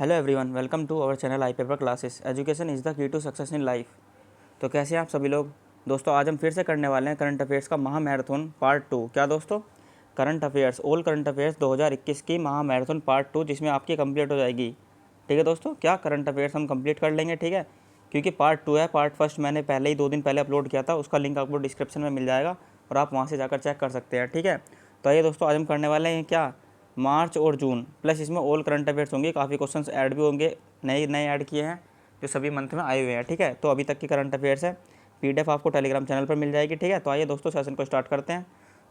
Hello everyone, welcome to our channel I paper classes. Education is the key to success in life. तो कैसे हैं आप सभी लोग। दोस्तों आज हम फिर से करने वाले हैं करंट अफेयर्स का महा मैराथन पार्ट 2। क्या दोस्तों, current affairs all current affairs 2021 की महा मैराथन पार्ट 2, जिसमें आपकी कंप्लीट हो जाएगी। ठीक है दोस्तों, क्या करंट अफेयर्स हम कंप्लीट कर लेंगे। ठीक है, क्योंकि पार्ट 2 है। पार्ट फर्स्ट मैंने पहले ही 2 दिन पहले अपलोड किया था, उसका लिंक आपको डिस्क्रिप्शन में मिल जाएगा और आप वहाँ से जाकर चेक कर सकते हैं। ठीक है, तो आइए दोस्तों, आज हम करने वाले हैं क्या, मार्च और जून प्लस इसमें ऑल करंट अफेयर्स होंगे। काफ़ी क्वेश्चंस ऐड भी होंगे, नए नए ऐड किए हैं जो सभी मंथ में आए हुए हैं। ठीक है, तो अभी तक की करंट अफेयर्स है, पीडीएफ आपको टेलीग्राम चैनल पर मिल जाएगी। ठीक है, तो आइए दोस्तों सेशन को स्टार्ट करते हैं।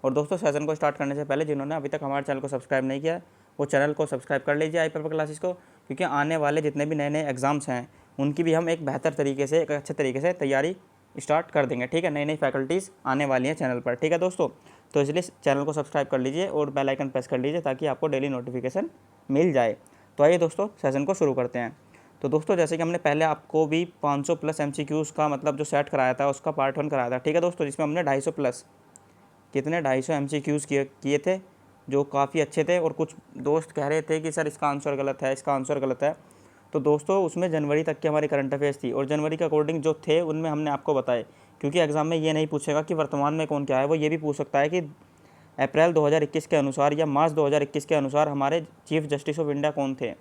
और दोस्तों सेशन को स्टार्ट करने से पहले जिन्होंने अभी तक हमारे चैनल को सब्सक्राइब नहीं किया है, वो चैनल को सब्सक्राइब कर लीजिए आई पेपर क्लासेस को, क्योंकि आने वाले जितने भी नए नए एग्जाम्स हैं उनकी भी हम एक बेहतर तरीके से, एक अच्छे तरीके से तैयारी स्टार्ट कर देंगे। ठीक है, नई नई फैकल्टीज़ आने वाली हैं चैनल पर। ठीक है दोस्तों, तो इसलिए चैनल को सब्सक्राइब कर लीजिए और बेल आइकन प्रेस कर लीजिए ताकि आपको डेली नोटिफिकेशन मिल जाए। तो आइए दोस्तों सेशन को शुरू करते हैं। तो दोस्तों जैसे कि हमने पहले आपको भी 500 प्लस एमसीक्यूज़ का मतलब जो सेट कराया था उसका पार्ट 1 कराया था। ठीक है दोस्तों, जिसमें हमने 250 प्लस कितने 250 एमसीक्यूज़ किए थे, जो काफ़ी अच्छे थे। और कुछ दोस्त कह रहे थे कि सर इसका आंसर गलत है, इसका आंसर गलत है। तो दोस्तों उसमें जनवरी तक की हमारी करंट अफेयर्स थी और जनवरी के अकॉर्डिंग जो थे उनमें हमने आपको बताए, क्योंकि एग्ज़ाम में ये नहीं पूछेगा कि वर्तमान में कौन क्या है, वो ये भी पूछ सकता है कि अप्रैल 2021 के अनुसार या मार्च 2021 के अनुसार हमारे चीफ जस्टिस ऑफ इंडिया कौन थे।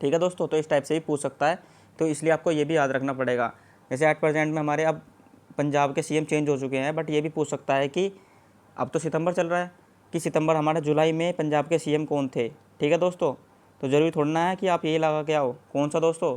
ठीक है दोस्तों, तो इस टाइप से ही पूछ सकता है, तो इसलिए आपको ये भी याद रखना पड़ेगा। जैसे एट प्रेजेंट में हमारे अब पंजाब के सीएम चेंज हो चुके हैं, बट ये भी पूछ सकता है कि अब तो सितंबर चल रहा है, कि सितंबर हमारे जुलाई में पंजाब के सीएम कौन थे। ठीक है दोस्तों, तो ज़रूरी थोड़ा ना है कि आप यही लगा के आओ। कौन सा दोस्तों,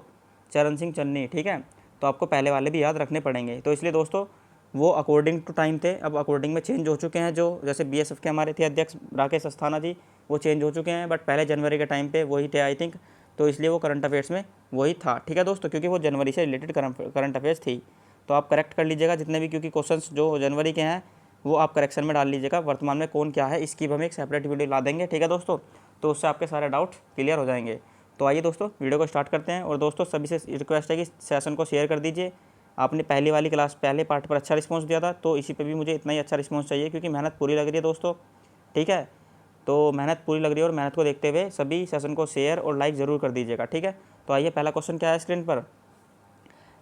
चरण सिंह चन्नी। ठीक है, तो आपको पहले वाले भी याद रखने पड़ेंगे। तो इसलिए दोस्तों वो अकॉर्डिंग टू टाइम थे, अब अकॉर्डिंग में चेंज हो चुके हैं। जो जैसे बीएसएफ के हमारे थे अध्यक्ष राकेश अस्थाना जी, वो चेंज हो चुके हैं, बट पहले जनवरी के टाइम पे वही थे आई थिंक। तो इसलिए वो करंट अफेयर्स में वही था। ठीक है दोस्तों, क्योंकि वो जनवरी से रिलेटेड करंट अफेयर्स थी। तो आप करेक्ट कर लीजिएगा जितने भी, क्योंकि क्वेश्चंस जो जनवरी के हैं वो आप करेक्शन में डाल लीजिएगा। वर्तमान में कौन क्या है इसकी भी हम एक सेपरेट वीडियो ला देंगे। ठीक है दोस्तों, तो उससे आपके सारे डाउट क्लियर हो जाएंगे। तो आइए दोस्तों वीडियो को स्टार्ट करते हैं। और दोस्तों सभी से रिक्वेस्ट है कि सेशन को शेयर कर दीजिए। आपने पहली वाली क्लास पहले पार्ट पर अच्छा रिस्पांस दिया था, तो इसी पे भी मुझे इतना ही अच्छा रिस्पांस चाहिए, क्योंकि मेहनत पूरी लग रही है दोस्तों। ठीक है, तो मेहनत पूरी लग रही है और मेहनत को देखते हुए सभी सेशन को शेयर और लाइक ज़रूर कर दीजिएगा। ठीक है, तो आइए पहला क्वेश्चन क्या है स्क्रीन पर।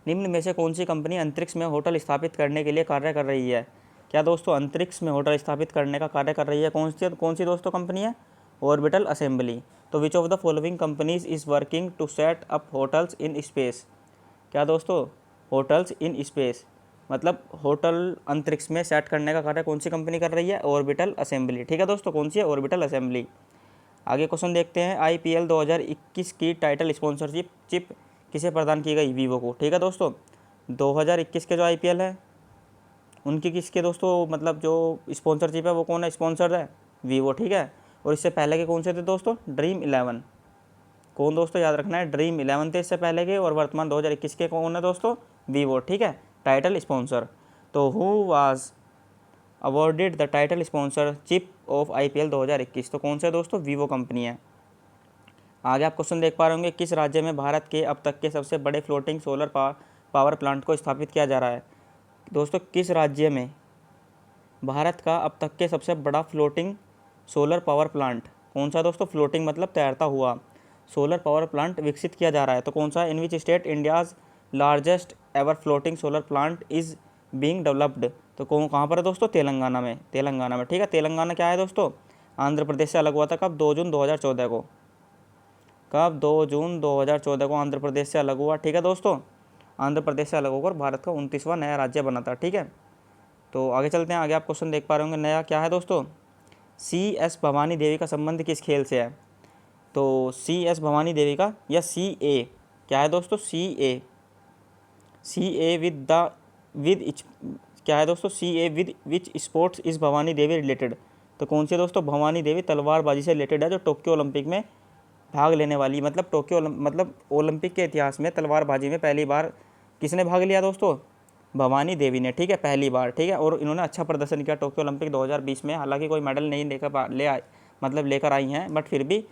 निम्न में से कौन सी कंपनी अंतरिक्ष में होटल स्थापित करने के लिए कार्य कर रही है। क्या दोस्तों, अंतरिक्ष में होटल स्थापित करने का कार्य कर रही है कौन सी दोस्तों कंपनी है, ऑर्बिटल असेंबली। तो which of the following companies is working to set up hotels in space. क्या दोस्तों, होटल्स इन स्पेस मतलब होटल अंतरिक्ष में सेट करने का कार्य कौन सी कंपनी कर रही है, ऑर्बिटल असेंबली। ठीक है दोस्तों, कौन सी है, ऑर्बिटल असेंबली। आगे क्वेश्चन देखते हैं, आईपीएल 2021 की टाइटल स्पॉन्सरशिप किसे प्रदान की गई, वीवो को। ठीक है दोस्तों, 2021 के जो आईपीएल है उनकी किसके दोस्तों मतलब जो स्पॉन्सरशिप है वो कौन है, स्पॉन्सर है वीवो। ठीक है, और इससे पहले के कौन से थे दोस्तों, ड्रीम 11। कौन दोस्तों, याद रखना है, ड्रीम 11 थे इससे पहले के, और वर्तमान 2021 के कौन है दोस्तों, वीवो। ठीक है, टाइटल स्पॉन्सर। तो who was awarded the title sponsorship of IPL 2021, तो कौन सा दोस्तों, वीवो कंपनी है। आगे आप क्वेश्चन देख पा रहे होंगे, किस राज्य में भारत के अब तक के सबसे बड़े फ्लोटिंग सोलर पावर प्लांट को स्थापित किया जा रहा है। दोस्तों किस राज्य में भारत का अब तक के सबसे बड़ा फ्लोटिंग सोलर पावर प्लांट, कौन सा दोस्तों, फ्लोटिंग मतलब तैरता हुआ सोलर पावर प्लांट विकसित किया जा रहा है, तो कौन सा, in which state India's largest ever floating solar plant is being developed. तो कहाँ पर है दोस्तों, तेलंगाना में, तेलंगाना में। ठीक है, तेलंगाना क्या है दोस्तों, आंध्र प्रदेश से अलग हुआ था कब, 2 जून 2014 को। कब, 2 जून 2014 को आंध्र प्रदेश से अलग हुआ। ठीक है दोस्तों, आंध्र प्रदेश से अलग होकर भारत का 29वां नया राज्य बना था। ठीक है, तो आगे चलते हैं। आगे आप क्वेश्चन देख पा रहे होंगे, नया क्या है दोस्तों, CS भवानी देवी का संबंध किस खेल से है। तो CS भवानी देवी का या CA क्या है दोस्तों, CA विद क्या है दोस्तों, CA with which sports is Bhavani Devi related. तो कौन सी दोस्तों, भवानी देवी तलवारबाजी से रिलेटेड है, जो टोक्यो ओलंपिक में भाग लेने वाली, मतलब मतलब ओलंपिक के इतिहास में तलवारबाजी में पहली बार किसने भाग लिया दोस्तों, भवानी देवी ने। ठीक है, पहली बार। ठीक है, और इन्होंने अच्छा प्रदर्शन किया टोक्यो ओलंपिक 2020 में। हालांकि कोई मेडल नहीं लेकर आई हैं, बट फिर भी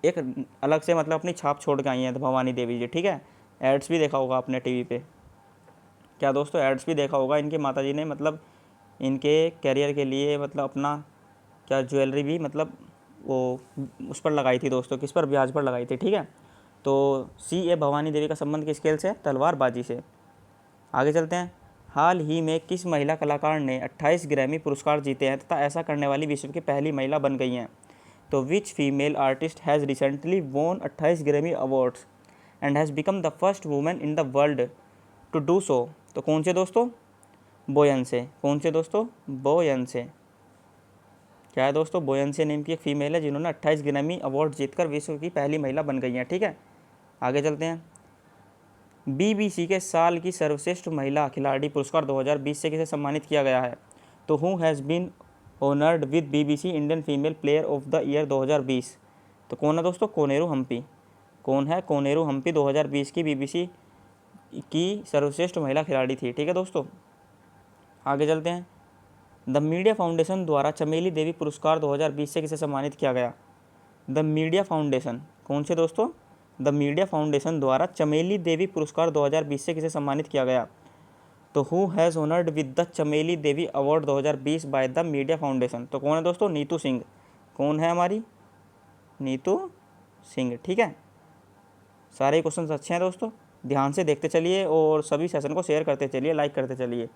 एक अलग से मतलब अपनी छाप छोड़ के आई हैं भवानी देवी जी। ठीक है, एड्स भी देखा होगा आपने टीवी पे, क्या दोस्तों, एड्स भी देखा होगा। इनकी माता जी ने मतलब इनके कैरियर के लिए मतलब अपना क्या ज्वेलरी भी मतलब वो उस पर लगाई थी दोस्तों, किस पर, ब्याज पर लगाई थी। ठीक है, तो सी ए भवानी देवी का संबंध किस खेल से है? तलवारबाजी से। आगे चलते हैं। हाल ही में किस महिला कलाकार ने 28 ग्रैमी पुरस्कार जीते हैं तथा ऐसा करने वाली विश्व की पहली महिला बन गई हैं? तो which female artist has recently won 28 Grammy awards and has become the first women in the world to do so? तो कौन से दोस्तों? बोयंसे। कौन से दोस्तों? बोयंसे। क्या है दोस्तों? बोयंसे नेम की एक फीमेल है जिन्होंने 28 ग्रैमी अवार्ड जीतकर विश्व की पहली महिला बन गई हैं। ठीक है, आगे चलते हैं। बीबीसी के साल की सर्वश्रेष्ठ महिला खिलाड़ी पुरस्कार 2020 से किसे सम्मानित किया गया है? तो who has been honoured with BBC Indian female player of the year 2020? तो कौन है दोस्तों? कोनेरू हम्पी। कौन है? कोनेरू हम्पी 2020 की बीबीसी की सर्वश्रेष्ठ महिला खिलाड़ी थी। ठीक है दोस्तों, आगे चलते हैं। द मीडिया फाउंडेशन द्वारा चमेली देवी पुरस्कार 2020 से किसे सम्मानित किया गया? The media foundation. कौन से दोस्तों? द मीडिया फाउंडेशन द्वारा चमेली देवी पुरस्कार 2020 से किसे सम्मानित किया गया? तो who has honoured with the Chameli Devi award 2020 by the media foundation? तो कौन है दोस्तों? नीतू सिंह। कौन है हमारी? नीतू सिंह। ठीक है, सारे क्वेश्चन अच्छे हैं दोस्तों, ध्यान से देखते चलिए और सभी सेशन को शेयर करते चलिए, लाइक करते चलिए।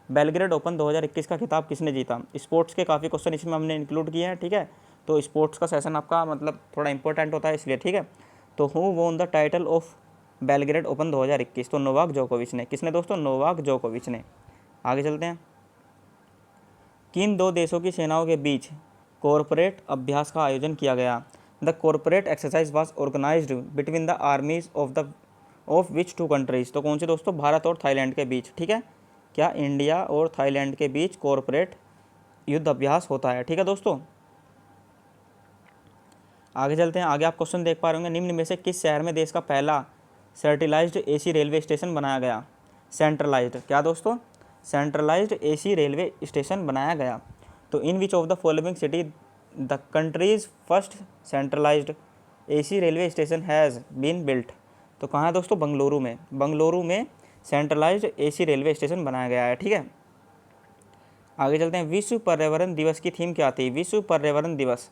बेलग्रेड ओपन 2021 का खिताब किसने जीता? स्पोर्ट्स के काफ़ी क्वेश्चन इसमें हमने इंक्लूड किए हैं। ठीक है, तो स्पोर्ट्स का सेशन आपका मतलब थोड़ा इंपॉर्टेंट होता है इसलिए। ठीक है, तो who won the title of Belgrade open 2021? तो नोवाक जोकोविच ने। किसने दोस्तों? नोवाक जोकोविच ने। आगे चलते हैं। किन दो देशों की सेनाओं के बीच कॉरपोरेट अभ्यास का आयोजन किया गया? The corporate exercise was organised between the armies of which two countries? तो कौन से दोस्तों? भारत और थाईलैंड के बीच। ठीक है, क्या इंडिया और थाईलैंड के बीच कॉरपोरेट युद्ध अभ्यास होता है? ठीक है दोस्तों, आगे चलते हैं। आगे आप क्वेश्चन देख पा रहे होंगे, निम्न में से किस शहर में देश का पहला सेंट्रलाइज्ड एसी रेलवे स्टेशन बनाया गया? सेंट्रलाइज्ड। क्या दोस्तों? सेंट्रलाइज्ड एसी रेलवे स्टेशन बनाया गया। तो in which of the following city the country's first centralised AC railway station has been built? तो कहाँ है दोस्तों? बंगलुरु में। बंगलुरु में सेंट्रलाइज्ड एसी रेलवे स्टेशन बनाया गया है। ठीक है, आगे चलते हैं। विश्व पर्यावरण दिवस की थीम क्या थी? विश्व पर्यावरण दिवस।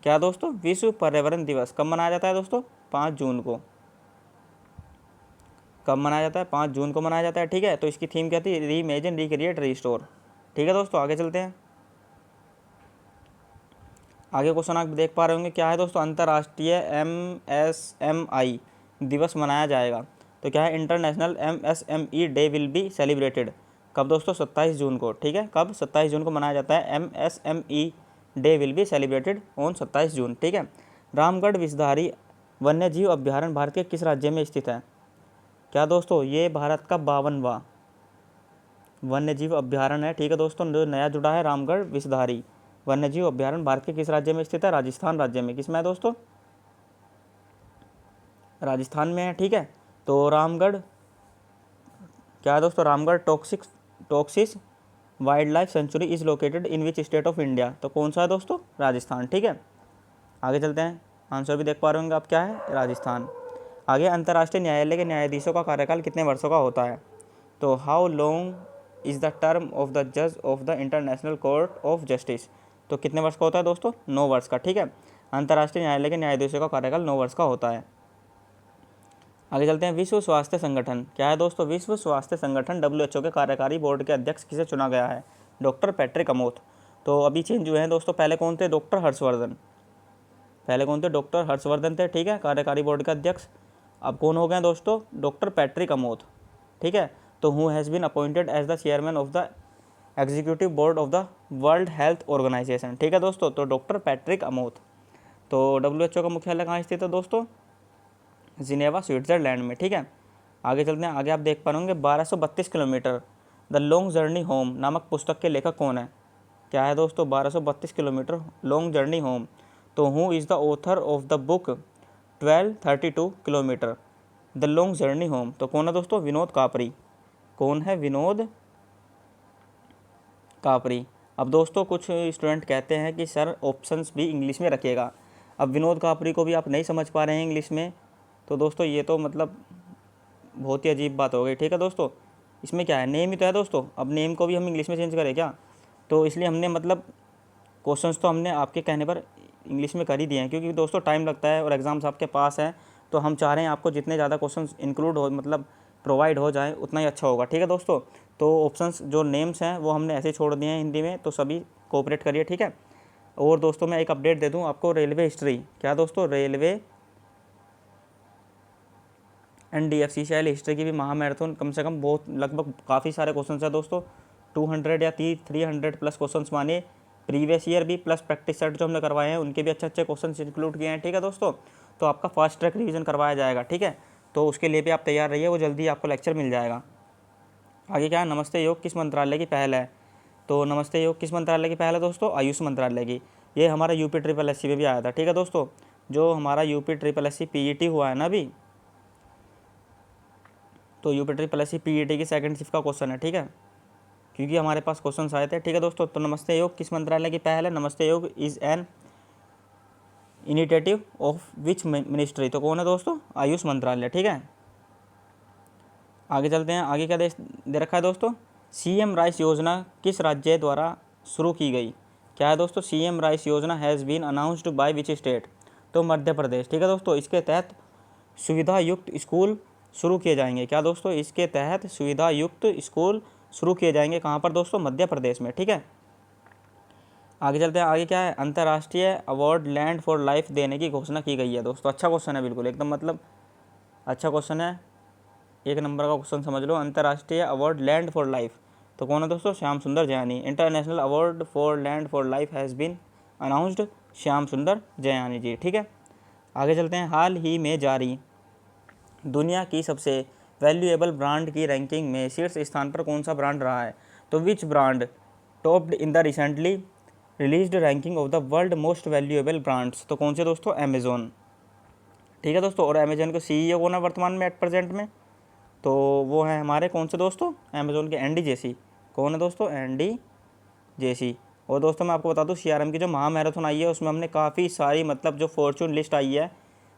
क्या दोस्तों? विश्व पर्यावरण दिवस कब मनाया जाता है दोस्तों? 5 जून को। कब मनाया जाता है? 5 जून को मनाया जाता है। ठीक है, तो इसकी थीम क्या थी? Reimagine, recreate, restore. ठीक है दोस्तों, आगे चलते हैं। आगे क्वेश्चन आप देख पा रहे होंगे, क्या है दोस्तों? अंतर्राष्ट्रीय MSMI दिवस मनाया जाएगा। तो क्या है? International MSME day will be celebrated. कब दोस्तों? 27 जून को। ठीक है, कब? 27 जून को मनाया जाता है। MSME day will be celebrated on 27 जून। ठीक है, रामगढ़ विषधारी वन्यजीव अभ्यारण्य भारत के किस राज्य में स्थित है? क्या दोस्तों? ये भारत का 52वां वन्यजीव अभ्यारण्य है। ठीक है दोस्तों, जो नया जुड़ा है रामगढ़ विषधारी वन्यजीव अभ्यारण्य भारत के किस राज्य में स्थित है? राजस्थान राज्य में। किस में है दोस्तों? राजस्थान में है। ठीक है, तो रामगढ़ क्या है दोस्तों? Ramgarh toxins wild life sanctuary is located in which state of India? तो कौन सा है दोस्तों? राजस्थान। ठीक है, आगे चलते हैं। आंसर भी देख पा रहे होंगे आप, क्या है? राजस्थान। आगे, अंतर्राष्ट्रीय न्यायालय के न्यायाधीशों का कार्यकाल कितने वर्षों का होता है? तो how long is the term of the जज of the International Court of Justice? तो कितने वर्ष का होता है दोस्तों? 9 वर्ष का। ठीक है, अंतर्राष्ट्रीय न्यायालय के न्यायाधीशों का कार्यकाल 9 वर्ष का होता है। आगे चलते हैं। विश्व स्वास्थ्य संगठन। क्या है दोस्तों? विश्व स्वास्थ्य संगठन WHO के कार्यकारी बोर्ड के अध्यक्ष किसे चुना गया है? Doctor Patrick Amoth. तो अभी चेंज हुए हैं दोस्तों, पहले कौन थे? डॉक्टर हर्षवर्धन। पहले कौन थे? डॉक्टर हर्षवर्धन थे। ठीक है, कार्यकारी बोर्ड के अध्यक्ष। अब कौन हो गए दोस्तों? Doctor Patrick Amoth. ठीक है, तो who has been appointed as the chairman of the executive board of the world health Organization? ठीक है दोस्तों, तो डॉक्टर पैट्रिक अमोथ। तो WHO का मुख्यालय कहाँ स्थित है दोस्तों? जिनेवा, स्विट्जरलैंड में। ठीक है, आगे चलते हैं। आगे आप देख पा रहे होंगे, 1232 kilometre the long journey home नामक पुस्तक के लेखक कौन है? क्या है दोस्तों? 1232 किलोमीटर लॉन्ग जर्नी होम। तो who is the author of the book 1232 kilometre the long journey home? तो कौन है दोस्तों? विनोद कापरी। कौन है? विनोद कापरी। अब दोस्तों कुछ स्टूडेंट कहते हैं कि सर ऑप्शंस भी इंग्लिश में रखिएगा। अब विनोद कापरी को भी आप नहीं समझ पा रहे हैं इंग्लिश में, तो दोस्तों ये तो मतलब बहुत ही अजीब बात हो गई। ठीक है दोस्तों, इसमें क्या है? नेम ही तो है दोस्तों, अब नेम को भी हम इंग्लिश में चेंज करें क्या? तो इसलिए हमने मतलब क्वेश्चंस तो हमने आपके कहने पर इंग्लिश में कर ही दिए हैं, क्योंकि दोस्तों टाइम लगता है और एग्ज़ाम्स आपके पास हैं, तो हम चाह रहे हैं आपको जितने ज़्यादा क्वेश्चन इंक्लूड हो मतलब प्रोवाइड हो जाए उतना ही अच्छा होगा, ठीक है दोस्तों। तो ऑप्शंस जो नेम्स हैं वो हमने ऐसे छोड़ दिए हैं हिंदी में, तो सभी कोऑपरेट करिए, ठीक है। और दोस्तों मैं एक अपडेट दे दूं आपको, रेलवे हिस्ट्री, क्या दोस्तों, रेलवे NDFCCL हिस्ट्री की भी महा मैराथन कम से कम बहुत लगभग काफ़ी सारे क्वेश्चन है दोस्तों, 200 या 300 प्लस क्वेश्चन मानिए, प्रीवियस ईयर भी प्लस प्रैक्टिस सेट जो हमने करवाए हैं उनके भी अच्छे अच्छे क्वेश्चन इंक्लूड किए हैं, ठीक है दोस्तों। तो आपका फास्ट ट्रैक रिवीजन करवाया जाएगा, ठीक है। तो उसके लिए भी आप तैयार रहिए, वो जल्दी आपको लेक्चर मिल जाएगा। आगे क्या है, नमस्ते योग किस मंत्रालय की पहल है। तो नमस्ते योग किस मंत्रालय की पहल है दोस्तों, आयुष मंत्रालय की। ये हमारा UP SSS में भी आया था, ठीक है दोस्तों। जो हमारा UP SSS PET हुआ है ना अभी, तो UP SSS PET की सेकंड शिफ्ट का क्वेश्चन है, ठीक है, क्योंकि हमारे पास क्वेश्चन आए थे, ठीक है दोस्तों। तो नमस्ते योग किस मंत्रालय की पहल है, नमस्ते योग is an initiative of which ministry, तो कौन है दोस्तों, आयुष मंत्रालय, ठीक है। आगे चलते हैं, आगे क्या दे रखा है दोस्तों, CM राइस योजना किस राज्य द्वारा शुरू की गई। क्या है दोस्तों, CM राइस योजना has been announced by which state, तो मध्य प्रदेश, ठीक है दोस्तों। इसके तहत सुविधा युक्त स्कूल शुरू किए जाएंगे, क्या दोस्तों, इसके तहत सुविधा युक्त स्कूल शुरू किए जाएंगे, कहाँ पर दोस्तों, मध्य प्रदेश में, ठीक है। आगे चलते हैं, आगे क्या है, अंतर्राष्ट्रीय अवार्ड लैंड फॉर लाइफ देने की घोषणा की गई है दोस्तों। अच्छा क्वेश्चन है, बिल्कुल एकदम मतलब अच्छा क्वेश्चन है, 1 नंबर का क्वेश्चन समझ लो। अंतर्राष्ट्रीय अवार्ड लैंड फॉर लाइफ, तो कौन है दोस्तों, Shyam Sundar Jayani. International award for Land for Life has been announced, Shyam Sundar Jayani जी, ठीक है। आगे चलते हैं, हाल ही में जारी दुनिया की सबसे वैल्यूएबल ब्रांड की रैंकिंग में शीर्ष स्थान पर कौन सा ब्रांड रहा है। तो which brand topped in the recently released ranking of the world most valuable brands, तो कौन से दोस्तों, अमेज़ॉन, ठीक है दोस्तों। और अमेज़ॉन के CEO कौन है वर्तमान में एट प्रेजेंट में, तो वो है हमारे कौन से दोस्तों, अमेज़ॉन के एंडी जेसी, कौन है दोस्तों, एंडी जेसी। और दोस्तों मैं आपको बता दूं, CRM की जो महा मैराथन आई है उसमें हमने काफ़ी सारी मतलब जो फॉर्चून लिस्ट आई है,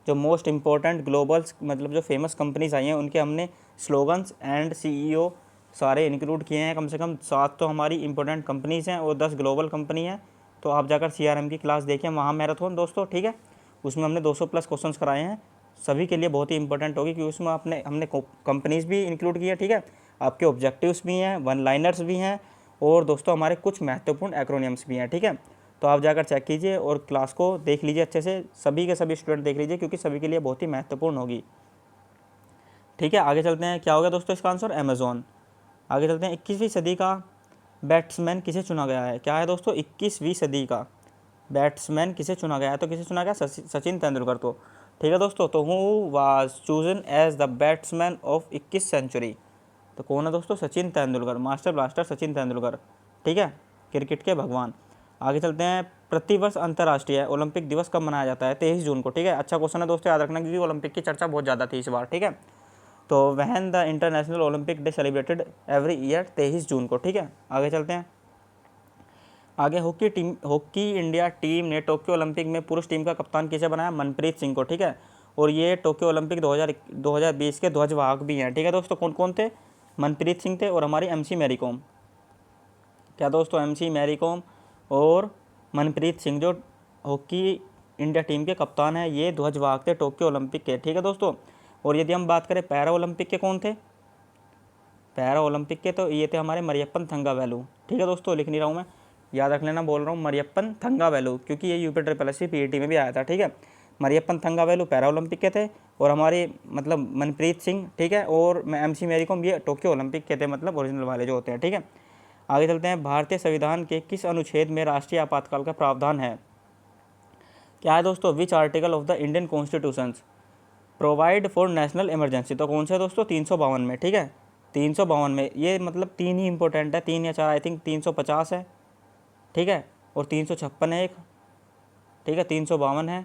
जो मोस्ट इंपॉर्टेंट ग्लोबल्स मतलब जो फेमस कंपनीज आई हैं उनके हमने स्लोगन्स एंड CEO सारे इंक्लूड किए हैं। कम से कम 7 तो हमारी इंपॉर्टेंट कंपनीज़ हैं और 10 ग्लोबल कंपनी हैं। तो आप जाकर CRM की क्लास देखिए महा मैराथन दोस्तों, ठीक है। उसमें हमने 200 प्लस क्वेश्चन कराए हैं, सभी के लिए बहुत ही इंपॉर्टेंट होगी, क्योंकि उसमें हमने कंपनीज़ भी इंक्लूड की है, ठीक है। आपके ऑब्जेक्टिव्स भी हैं, वन लाइनर्स भी हैं, और दोस्तों हमारे कुछ महत्वपूर्ण एक्रोनियम्स भी हैं, ठीक है। तो आप जाकर चेक कीजिए और क्लास को देख लीजिए अच्छे से, सभी के सभी स्टूडेंट देख लीजिए, क्योंकि सभी के लिए बहुत ही महत्वपूर्ण होगी, ठीक है। आगे चलते हैं, क्या हो गया दोस्तों इसका आंसर, अमेज़ॉन। आगे चलते हैं, 21वीं सदी का बैट्समैन किसे चुना गया है। क्या है दोस्तों, 21वीं सदी का बैट्समैन किसे चुना गया है, तो किसे चुना गया, सचिन तेंदुलकर, तो ठीक है दोस्तों। तो who was chosen as the batsman of 21 century, तो कौन है दोस्तों, सचिन तेंदुलकर, मास्टर ब्लास्टर सचिन तेंदुलकर, ठीक है, क्रिकेट के भगवान। आगे चलते हैं, प्रतिवर्ष अंतर्राष्ट्रीय ओलंपिक दिवस कब मनाया जाता है, 23 जून को, ठीक है। अच्छा क्वेश्चन है दोस्तों, याद रखना, क्योंकि ओलंपिक की चर्चा बहुत ज़्यादा थी इस बार, ठीक है। तो वहन the international Olympic day celebrated every year 23 जून को, ठीक है। आगे चलते हैं, आगे हॉकी इंडिया टीम ने टोक्यो ओलंपिक में पुरुष टीम का कप्तान किसे बनाया, मनप्रीत सिंह को, ठीक है। और ये टोक्यो ओलंपिक 2020 के ध्वजवाहक भी हैं, ठीक है दोस्तों। कौन कौन थे, मनप्रीत सिंह थे और हमारी MC मैरी कॉम, क्या दोस्तों, MC मैरी कॉम और मनप्रीत सिंह जो हॉकी इंडिया टीम के कप्तान हैं, ये ध्वजवाहक थे टोक्यो ओलंपिक के, ठीक है दोस्तों। और यदि हम बात करें पैरा ओलंपिक के, कौन थे, पैरा ओलंपिक के, तो ये थे हमारे मरियप्पन थंगावेलु, ठीक है दोस्तों। लिख नहीं रहा हूँ मैं, याद रख लेना, बोल रहा हूँ मरियप्पन थंगावेलु, क्योंकि ये UP PET में भी आया था, ठीक है। मरियप्पन थंगावेलु पैरा ओलंपिक के थे, और हमारे मतलब मनप्रीत सिंह, ठीक है, और MC मैरी कॉम ये टोक्यो ओलंपिक के थे, मतलब ओरिजिनल वाले जो होते हैं, ठीक है। आगे चलते हैं, भारतीय संविधान के किस अनुच्छेद में राष्ट्रीय आपातकाल का प्रावधान है। क्या है दोस्तों, which article of the Indian constitution provide for national emergency, तो कौन से दोस्तों, 352 में, ठीक है। 352 में, ये मतलब 3 ही इंपॉर्टेंट है, 3 या 4, आई थिंक 350 है, ठीक है, और 356 है एक, ठीक है, 352 है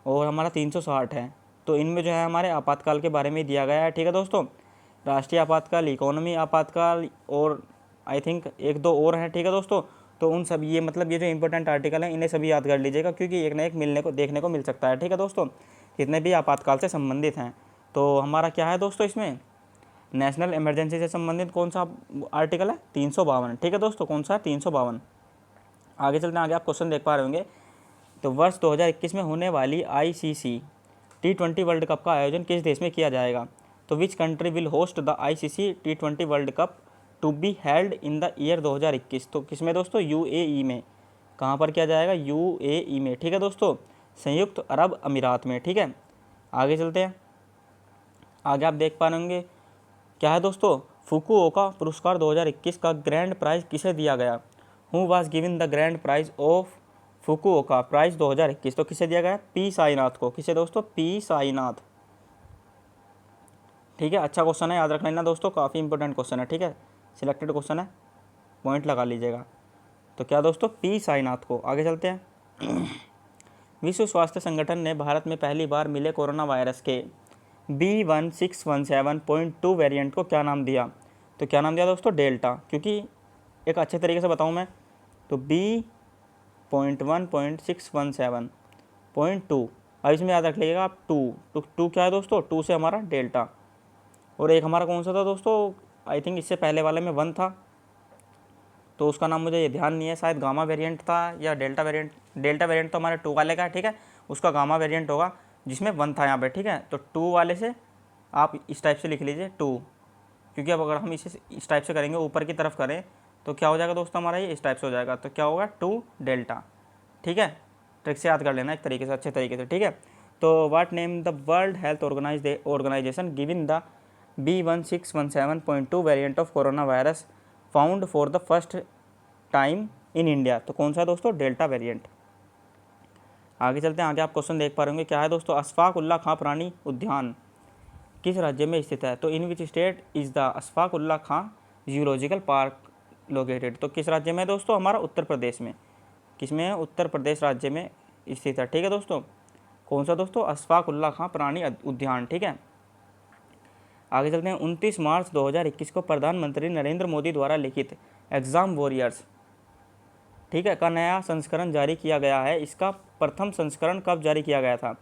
और हमारा 360 है। तो इनमें जो है हमारे आपातकाल के बारे में दिया गया है, ठीक है दोस्तों। राष्ट्रीय आपातकाल, इकोनॉमी आपातकाल, और आई थिंक 1-2 और हैं, ठीक है दोस्तों। तो उन सब ये मतलब ये जो इंपॉर्टेंट आर्टिकल हैं इन्हें सभी याद कर लीजिएगा, क्योंकि एक ना एक मिलने को देखने को मिल सकता है, ठीक है दोस्तों, जितने भी आपातकाल से संबंधित हैं। तो हमारा क्या है दोस्तों, इसमें नेशनल इमरजेंसी से संबंधित कौन सा आर्टिकल है, 352, ठीक है दोस्तों, कौन सा है, 352। आगे चलते हैं, आगे आप क्वेश्चन देख पा रहे होंगे। तो वर्ष 2021 में होने वाली ICC T20 वर्ल्ड कप का आयोजन किस देश में किया जाएगा? तो which country will host the ICC T20 world cup to be held in the year 2021? तो किसमें दोस्तों? UAE में। कहाँ पर किया जाएगा? UAE में। ठीक है दोस्तों, संयुक्त अरब अमीरात में। ठीक है, आगे चलते हैं। आगे आप देख पा रहे होंगे क्या है दोस्तों, फुकुओका पुरस्कार 2021 का ग्रैंड प्राइज किसे दिया गया? Who was given the grand prize of Fukuoka prize 2021? तो किसे दिया गया? पी साईनाथ को। किसे दोस्तों? पी साईनाथ। ठीक है, अच्छा क्वेश्चन है, याद रख लेना दोस्तों, काफ़ी इंपॉर्टेंट क्वेश्चन है। ठीक है, सिलेक्टेड क्वेश्चन है, पॉइंट लगा लीजिएगा। तो क्या दोस्तों? पी साईनाथ को। आगे चलते हैं। विश्व स्वास्थ्य संगठन ने भारत में पहली बार मिले कोरोना वायरस के B1617.2 वेरिएंट को क्या नाम दिया? तो क्या नाम दिया दोस्तों? डेल्टा। क्योंकि एक अच्छे तरीके से बताऊं मैं तो B.1.617.2, अब इसमें याद रख लीजिएगा आप टू क्या है दोस्तों? टू से हमारा डेल्टा, और एक हमारा कौन सा था दोस्तों? आई थिंक इससे पहले वाले में 1 था, तो उसका नाम मुझे ये ध्यान नहीं है, शायद गामा वेरिएंट था या डेल्टा वेरिएंट। डेल्टा वेरिएंट तो हमारे 2 वाले का है। ठीक है, उसका गामा वेरिएंट होगा जिसमें 1 था यहाँ पे। ठीक है, तो 2 वाले से आप इस टाइप से लिख लीजिए 2, क्योंकि अब अगर हम इसे इस टाइप से करेंगे, ऊपर की तरफ करें, तो क्या हो जाएगा दोस्तों? हमारा ये इस टाइप से हो जाएगा, तो क्या होगा? 2 डेल्टा। ठीक है, ट्रिक से याद कर लेना एक तरीके से, अच्छे तरीके से। ठीक है, तो what name the world health organisation given the B1617.2 variant of corona virus found for the first time in India? तो कौन सा है दोस्तों? Delta variant. आगे चलते हैं। आगे आप क्वेश्चन देख पा रहे होंगे क्या है दोस्तों, अशफाक उल्ला खां प्राणी उद्यान किस राज्य में स्थित है? तो in which state is the Ashfaq Ullah Khan zoological park located? तो किस राज्य में है दोस्तों? हमारा उत्तर प्रदेश में। किस में है? उत्तर प्रदेश राज्य में स्थित है। ठीक है दोस्तों, कौन सा दोस्तों? अशफाक उल्ला खां प्राणी उद्यान। ठीक है, आगे चलते हैं। 29 मार्च 2021 को प्रधानमंत्री नरेंद्र मोदी द्वारा लिखित एग्ज़ाम वॉरियर्स, ठीक है, का नया संस्करण जारी किया गया है। इसका प्रथम संस्करण कब जारी किया गया था?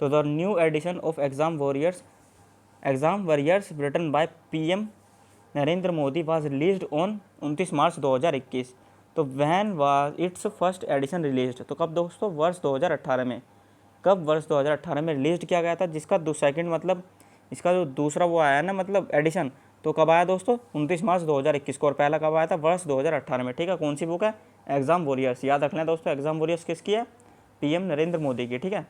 तो the new edition of exam warriors written by PM Narendra Modi was released on 29 March 2021। तो when was its first edition released? तो कब दोस्तों? वर्ष 2018 में। कब? वर्ष 2018 में रिलीज किया गया था, जिसका सेकंड मतलब इसका जो दूसरा वो आया ना, मतलब एडिशन, तो कब आया दोस्तों? 29 मार्च 2021 को। और पहला कब आया था? वर्ष 2018 में। ठीक है, कौन सी बुक है? Exam warriors. याद रखना है दोस्तों, एग्ज़ाम वॉरियर्स किसकी है? PM नरेंद्र मोदी की। ठीक है,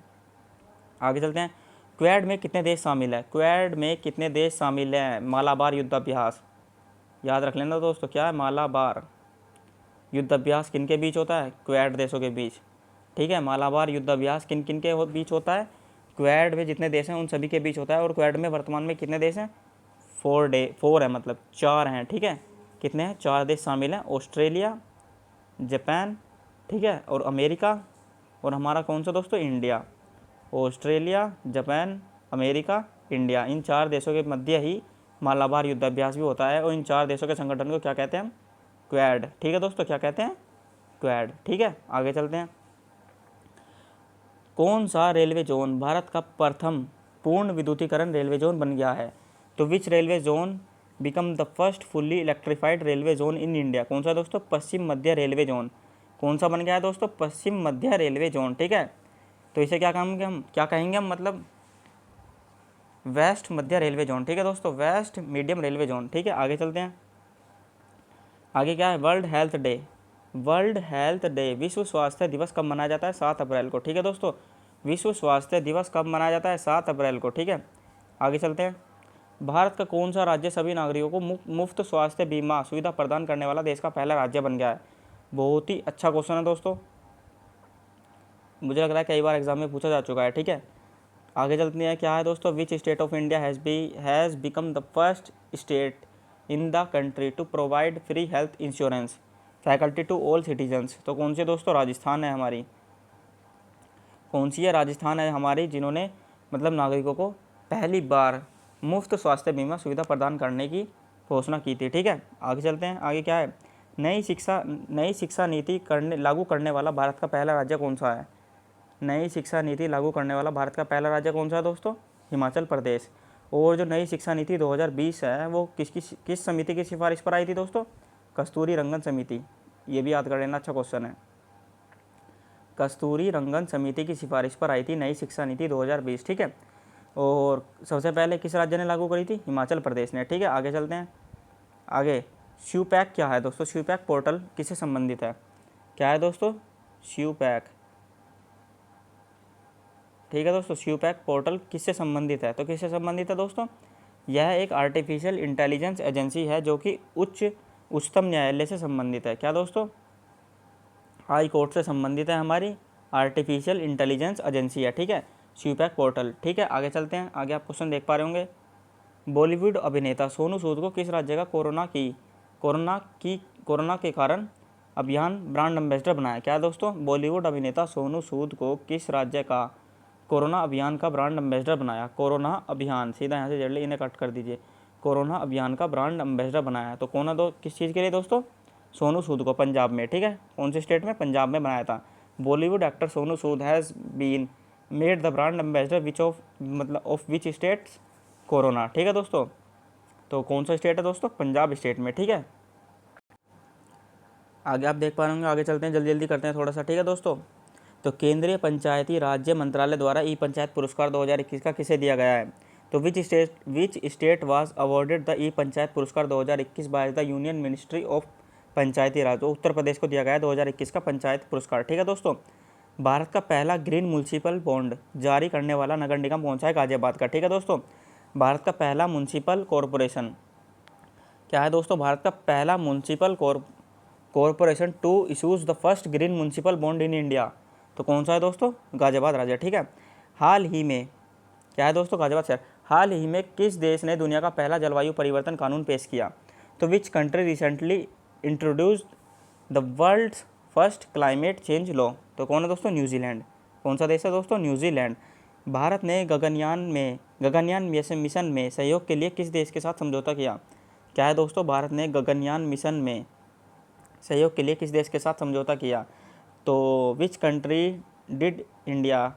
आगे चलते हैं। क्वेड में कितने देश शामिल है? क्वेड में कितने देश शामिल हैं? मालाबार युद्धाभ्यास, याद रख लेना दोस्तों, क्या है? मालाबार युद्धाभ्यास किन के बीच होता है? क्वेड देशों के बीच। ठीक है, मालाबार युद्धाभ्यास किन किन के बीच होता है? क्वेड में जितने देश हैं उन सभी के बीच होता है। और क्वेड में वर्तमान में कितने देश हैं? 4 है, मतलब 4 हैं। ठीक है, कितने हैं? 4 देश शामिल हैं, ऑस्ट्रेलिया, जापान, ठीक है, और अमेरिका, और हमारा कौन सा दोस्तों? India. Australia, Japan, America, India, इन 4 देशों के मध्य ही मालाबार युद्धाभ्यास भी होता है। और इन 4 देशों के संगठन को क्या कहते हैं? क्वेड। ठीक है दोस्तों, क्या कहते हैं? क्वेड। ठीक है, आगे चलते हैं। कौन सा रेलवे जोन भारत का प्रथम पूर्ण विद्युतीकरण रेलवे जोन बन गया है? तो विच railway zone become the first fully electrified railway zone in India? कौन सा दोस्तों? पश्चिम मध्य रेलवे जोन। कौन सा बन गया है दोस्तों? पश्चिम मध्य रेलवे जोन। ठीक है, तो इसे क्या कहेंगे हम, मतलब वेस्ट मध्य रेलवे जोन। ठीक है दोस्तों, वेस्ट मीडियम रेलवे जोन। ठीक है, आगे चलते हैं। आगे क्या है? World health day. World health day, विश्व स्वास्थ्य दिवस कब मनाया जाता है? 7 अप्रैल को। ठीक है दोस्तों, विश्व स्वास्थ्य दिवस कब मनाया जाता है? 7 अप्रैल को। ठीक है, आगे चलते हैं। भारत का कौन सा राज्य सभी नागरिकों को मुफ्त स्वास्थ्य बीमा सुविधा प्रदान करने वाला देश का पहला राज्य बन गया है? बहुत ही अच्छा क्वेश्चन है दोस्तों, मुझे लग रहा है कई बार एग्जाम में पूछा जा चुका है। ठीक है, आगे चलते हैं। क्या है दोस्तों? Which state of India has become the first state in the country to provide free health insurance faculty to all citizens? तो कौन सी दोस्तों? राजस्थान है हमारी। कौन सी है? राजस्थान है हमारी, जिन्होंने मतलब नागरिकों को पहली बार मुफ्त स्वास्थ्य बीमा सुविधा प्रदान करने की घोषणा की थी। ठीक है, आगे चलते हैं। आगे क्या है? नई शिक्षा नीति लागू करने वाला भारत का पहला राज्य कौन सा है? नई शिक्षा नीति लागू करने वाला भारत का पहला राज्य कौन सा है दोस्तों? हिमाचल प्रदेश। और जो नई शिक्षा नीति 2020 है वो किस समिति की सिफारिश पर आई थी दोस्तों? कस्तूरी रंगन समिति। ये भी याद कर लेना, अच्छा क्वेश्चन है। कस्तूरी रंगन समिति की सिफारिश पर आई थी नई शिक्षा नीति 2020। ठीक है, और सबसे पहले किस राज्य ने लागू करी थी? हिमाचल प्रदेश ने। ठीक है, आगे चलते हैं। आगे शिवपैक क्या है दोस्तों? शिवपैक पोर्टल किससे संबंधित है? क्या है दोस्तों? शिवपैक। ठीक है दोस्तों, शिवपैक पोर्टल किससे संबंधित है? तो किससे संबंधित है दोस्तों? यह एक आर्टिफिशियल इंटेलिजेंस एजेंसी है जो कि उच्चतम न्यायालय से संबंधित है। क्या दोस्तों? हाई कोर्ट से संबंधित है, हमारी आर्टिफिशियल इंटेलिजेंस एजेंसी है। ठीक है, शिवपैक पोर्टल। ठीक है, आगे चलते हैं। आगे आप क्वेश्चन देख पा रहे होंगे। बॉलीवुड अभिनेता सोनू सूद को किस राज्य का कोरोना के कारण अभियान ब्रांड एम्बेसडर बनाया? क्या दोस्तों? बॉलीवुड अभिनेता सोनू सूद को किस राज्य का कोरोना अभियान का ब्रांड एम्बेसडर बनाया? कोरोना अभियान, सीधा यहाँ से जड़ ले, इन्हें कट कर दीजिए। कोरोना अभियान का ब्रांड एम्बेसडर बनाया। तो कौन है किस चीज़ के लिए दोस्तों? सोनू सूद को, पंजाब में। ठीक है, कौन से स्टेट में? पंजाब में बनाया था। Bollywood actor Sonu Sood has been made the brand ambassador of which states corona. ठीक है दोस्तों, तो कौन सा स्टेट है दोस्तों? पंजाब स्टेट में। ठीक है, आगे आप देख पा रहे होंगे। आगे चलते हैं, जल्दी जल्दी करते हैं थोड़ा सा। ठीक है दोस्तों, तो केंद्रीय पंचायती राज्य मंत्रालय द्वारा ई पंचायत पुरस्कार 2021 का किसे दिया गया है? तो which state was awarded the e panchayat पुरस्कार 2021 by the union ministry of panchayati raj? तो उत्तर प्रदेश को दिया गया है 2021 का पंचायत पुरस्कार। ठीक है दोस्तों, भारत का पहला ग्रीन म्युनिसिपल बॉन्ड जारी करने वाला नगर निगम कौन सा है? गाजियाबाद का। ठीक है दोस्तों, भारत का पहला म्युनिसिपल कॉरपोरेशन क्या है दोस्तों? भारत का पहला municipal corporation to issues the first green municipal bond in India. तो कौन सा है दोस्तों? गाजियाबाद राज्य। ठीक है, हाल ही में क्या है दोस्तों? गाजियाबाद शहर। हाल ही में किस देश ने दुनिया का पहला जलवायु परिवर्तन कानून पेश किया? तो which country recently introduced the world's first climate change law? तो कौन है दोस्तों? न्यूजीलैंड। कौन सा देश है दोस्तों? न्यूजीलैंड। भारत ने गगनयान मिशन में सहयोग के लिए किस देश के साथ समझौता किया? क्या है दोस्तों? भारत ने गगनयान मिशन में सहयोग के लिए किस देश के साथ समझौता किया? तो which country did India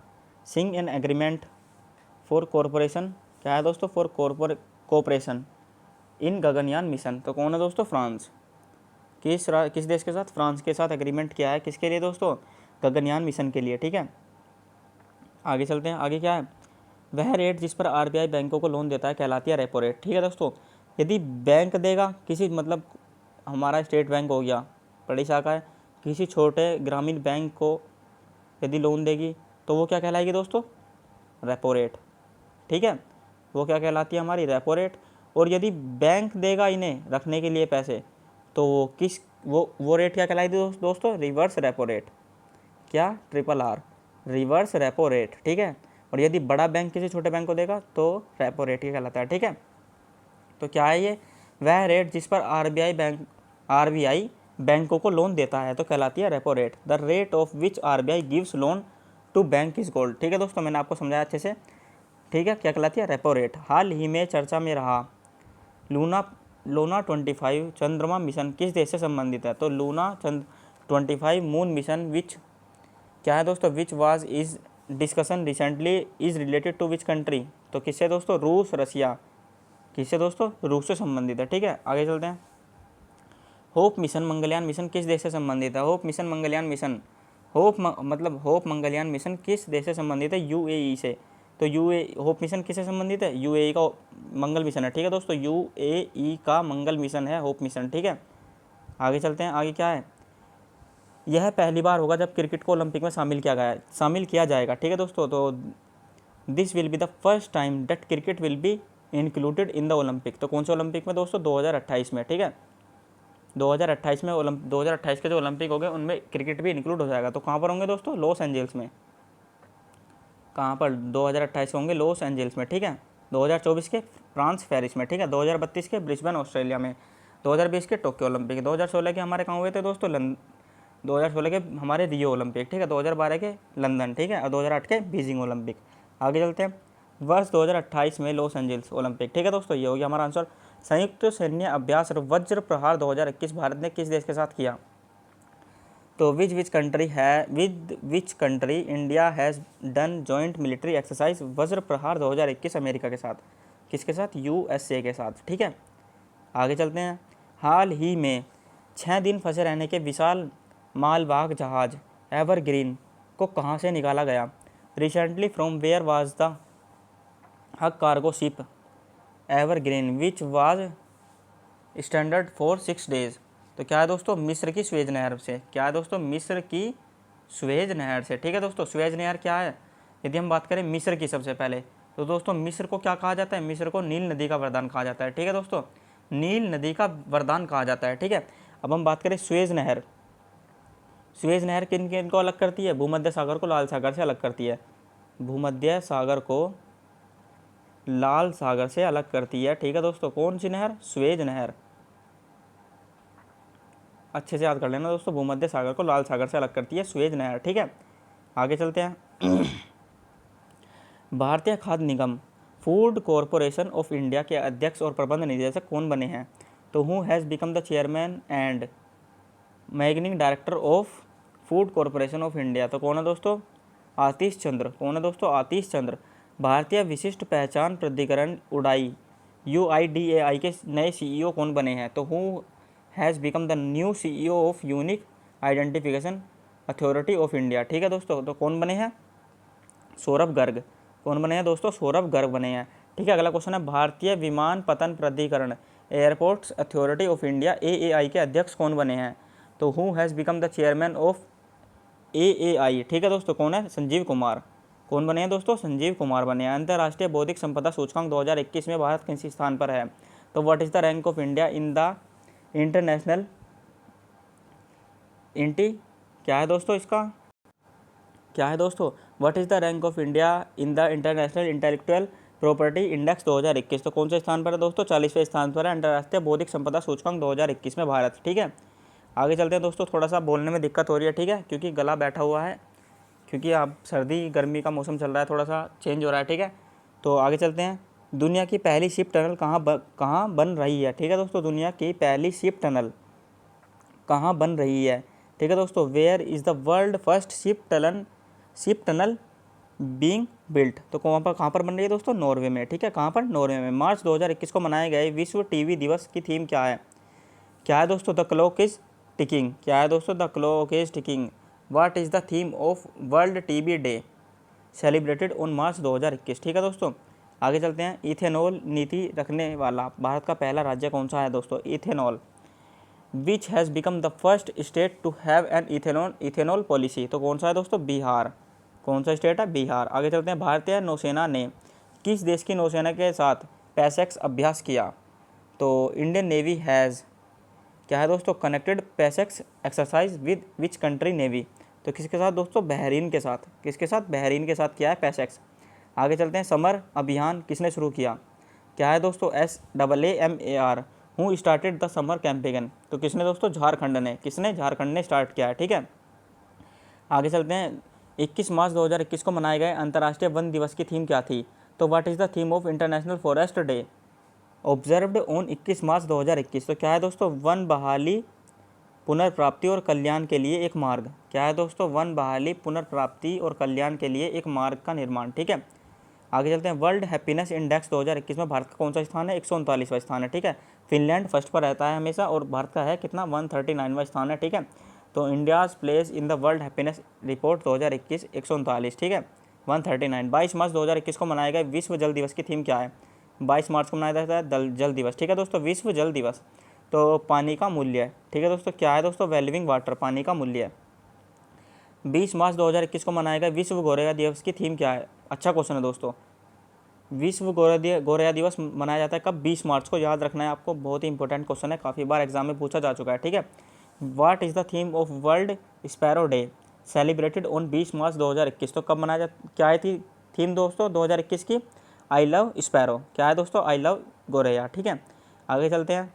sing an agreement for corporation? क्या है दोस्तों? For cooperation in Gaganyaan mission. तो कौन है दोस्तों? फ्रांस। किस देश के साथ? फ्रांस के साथ एग्रीमेंट किया है। किसके लिए दोस्तों? गगनयान मिशन के लिए। ठीक है, आगे चलते हैं। आगे क्या है? वह रेट जिस पर आरबीआई बैंकों को लोन देता है कहलाती है रेपो रेट। ठीक है दोस्तों, यदि बैंक देगा किसी, मतलब हमारा स्टेट बैंक हो गया, बड़ी शाखा है, किसी छोटे ग्रामीण बैंक को यदि लोन देगी तो वो क्या कहलाएगी दोस्तों? Repo rate. ठीक है, वो क्या कहलाती है? हमारी रेपो रेट। और यदि बैंक देगा इन्हें रखने के लिए पैसे तो वो रेट क्या कहलाएगी दोस्तों? Reverse repo rate. क्या? Triple R, reverse repo rate. ठीक है, और यदि बड़ा बैंक किसी छोटे बैंक को देगा तो रेपो रेट ही कहलाता है। ठीक है, तो क्या है ये? वह रेट जिस पर आरबीआई बैंकों को लोन देता है तो कहलाती है repo rate. The rate of which RBI gives loan to bank is gold. ठीक है दोस्तों, मैंने आपको समझाया अच्छे से। ठीक है, क्या कहलाती है? Repo rate. हाल ही में चर्चा में रहा लूना 25 चंद्रमा मिशन किस देश से संबंधित है? तो लूना 25 मून मिशन विच क्या है दोस्तों? Which was is discussion recently is related to which country? तो किससे दोस्तों? रूस, रसिया। किससे दोस्तों? रूस से संबंधित है। ठीक है, आगे चलते हैं। होप मिशन, मंगलयान मिशन किस देश से संबंधित है? Hope mission, Mangalyaan mission, hope Mangalyaan mission किस देश से संबंधित है? यूएई से। तो होप मिशन किससे संबंधित है? यूएई का मंगल मिशन है। ठीक है दोस्तों, यूएई का मंगल मिशन है होप मिशन। ठीक है, आगे चलते हैं। आगे क्या है? यह पहली बार होगा जब क्रिकेट को ओलंपिक में शामिल किया जाएगा। ठीक है दोस्तों, तो this will be the first time that cricket will be included in the Olympic. तो कौन से ओलंपिक में दोस्तों? 2028 में। ठीक है, 2028 में 2028 के जो ओलंपिक हो गए उनमें क्रिकेट भी इंक्लूड हो जाएगा। तो कहाँ पर होंगे दोस्तों? लॉस एंजल्स में। कहाँ पर? 2028 होंगे लॉस एंजल्स में। ठीक है, 2024 के फ्रांस पेरिस में। ठीक है, 2032 के ब्रिस्बेन ऑस्ट्रेलिया में, 2020 के टोक्यो ओलंपिक, 2016 के हमारे कहाँ हुए थे दोस्तों? 2016 के हमारे रियो ओलंपिक। ठीक है, 2012 के लंदन। ठीक है, और 2008 के बीजिंग ओलंपिक। आगे चलते हैं। वर्ष 2028 में लॉस एंजल्स ओलंपिक। ठीक है दोस्तों, ये हो गया हमारा आंसर। संयुक्त सैन्य अभ्यास और वज्र प्रहार 2021 भारत ने किस देश के साथ किया? तो which country India has done joint military exercise वज्र प्रहार 2021 अमेरिका के साथ? किसके साथ? यूएसए के साथ। ठीक है, आगे चलते हैं। हाल ही में 6 दिन फंसे रहने के विशाल मालवाहक जहाज एवरग्रीन को कहाँ से निकाला गया? Recently from where was the huge cargo ship Evergreen which was standard for 6 days. तो क्या है दोस्तों, मिस्र की स्वेज नहर से। क्या है दोस्तों, मिस्र की स्वेज नहर से। ठीक है दोस्तों, स्वेज नहर क्या है, यदि हम बात करें मिस्र की सबसे पहले, तो दोस्तों मिस्र को क्या कहा जाता है, मिस्र को नील नदी का वरदान कहा जाता है। ठीक है दोस्तों, नील नदी का वरदान कहा जाता है। ठीक है, अब हम बात करें स्वेज नहर। स्वेज नहर किन किन को अलग करती है, भूमध्य सागर को लाल सागर से अलग करती है। भूमध्य सागर को लाल सागर से अलग करती है। ठीक है दोस्तों, कौन सी नहर, स्वेज नहर। अच्छे से याद कर लेना दोस्तों, भूमध्य सागर को लाल सागर से अलग करती है स्वेज नहर। ठीक है, आगे चलते हैं। भारतीय खाद्य निगम फूड कॉरपोरेशन ऑफ इंडिया के अध्यक्ष और प्रबंध निदेशक कौन बने हैं। तो who has become the chairman and managing director of food corporation of India. तो कौन है दोस्तों, आतिश चंद्र। कौन है दोस्तों, आतिश चंद्र। भारतीय विशिष्ट पहचान प्राधिकरण उड़ाई UIDAI के नए CEO कौन बने हैं। तो who has become the new CEO of unique identification authority of India. ठीक है दोस्तों, तो कौन बने हैं, सौरभ गर्ग। कौन बने हैं दोस्तों, सौरभ गर्ग बने हैं। ठीक है, अगला क्वेश्चन है, भारतीय विमानपत्तन प्राधिकरण airports authority of India AAI के अध्यक्ष कौन बने हैं। तो who has become the chairman of AAI। ठीक है दोस्तों, कौन है, संजीव कुमार। कौन बने हैं दोस्तों, संजीव कुमार बने हैं। अंतर्राष्ट्रीय बौद्धिक संपदा सूचकांक 2021 में भारत किस स्थान पर है। तो what is the rank of India in the international इंटी। क्या है दोस्तों इसका, क्या है दोस्तों, what is the rank of India in the international intellectual property index 2021। तो कौन से स्थान पर है दोस्तों, 40वें स्थान पर है अंतर्राष्ट्रीय बौद्धिक संपदा सूचकांक 2021 में भारत। ठीक है, आगे चलते हैं दोस्तों, थोड़ा सा बोलने में दिक्कत हो रही है। ठीक है, क्योंकि गला बैठा हुआ है, क्योंकि अब सर्दी गर्मी का मौसम चल रहा है, थोड़ा सा चेंज हो रहा है। ठीक है, तो आगे चलते हैं। दुनिया की पहली शिप टनल कहाँ बन रही है। ठीक है दोस्तों, दुनिया की पहली शिप टनल कहाँ बन रही है। ठीक है दोस्तों, where is the world first ship tunnel being built. तो कहाँ पर बन रही है दोस्तों, नॉर्वे में। ठीक है, कहाँ पर, नॉर्वे में। मार्च 2021 को मनाए गए विश्व टीवी दिवस की थीम क्या है। क्या है दोस्तों, द क्लॉक इज़ टिकिंग। क्या है दोस्तों, the clock is ticking. What is the theme of world TB day celebrated on March 2021। ठीक है दोस्तों, आगे चलते हैं। इथेनॉल नीति रखने वाला भारत का पहला राज्य कौन सा है दोस्तों, ethanol. Which has become the first state to have an ethanol policy. तो कौन सा है दोस्तों, बिहार। कौन सा स्टेट है, बिहार। आगे चलते हैं। भारतीय नौसेना ने किस देश की नौसेना के साथ पैसेक्स अभ्यास किया। तो इंडियन नेवी हैज़, क्या है दोस्तों, connected PASSEX exercise with which country navy. तो किसके साथ दोस्तों, बहरीन के साथ। किसके साथ, बहरीन के साथ किया है पैसेक्स। आगे चलते हैं। समर अभियान किसने शुरू किया। क्या है दोस्तों, SAAMAR who started the summer campaign. तो किसने दोस्तों, झारखंड ने। किसने, झारखंड ने स्टार्ट किया है। ठीक है, आगे चलते हैं। 21 मार्च 2021 को मनाए गए अंतर्राष्ट्रीय वन दिवस की थीम क्या थी। तो what is the theme of international forest day observed on 21 मार्च 2021। तो क्या है दोस्तों, वन बहाली पुनर्प्राप्ति और कल्याण के लिए एक मार्ग। क्या है दोस्तों, वन बहाली पुनर्प्राप्ति और कल्याण के लिए एक मार्ग का निर्माण। ठीक है, आगे चलते हैं। वर्ल्ड हैप्पीनेस इंडेक्स 2021 में भारत का कौन सा स्थान है, 139वां स्थान है। ठीक है, फिनलैंड फर्स्ट पर रहता है हमेशा, और भारत का है कितना, 139वां स्थान है। ठीक है, तो India's place in the world happiness report 2021 139। ठीक है, 139। 22 मार्च 2021 को मनाए गए विश्व जल दिवस की थीम क्या है। 22 मार्च को मनाया जाता है जल दिवस। ठीक है दोस्तों, विश्व जल दिवस। तो पानी का मूल्य। ठीक है दोस्तों, क्या है दोस्तों, वैल्यूइंग वाटर, पानी का मूल्य। 20 मार्च 2021 को मनाया गया विश्व गौरैया दिवस की थीम क्या है। अच्छा क्वेश्चन है दोस्तों, विश्व गौरैया दिवस मनाया जाता है कब, 20 मार्च को। याद रखना है आपको, बहुत ही इंपॉर्टेंट क्वेश्चन है, काफ़ी बार एग्जाम में पूछा जा चुका है। ठीक है, what is the theme of world sparrow day celebrated on 20 मार्च 2021। तो कब मनाया जाता, क्या है थी थीम दोस्तों 2021 की, आई लव स्पैरो। क्या है दोस्तों, आई लव गौरैया। ठीक है, आगे चलते हैं।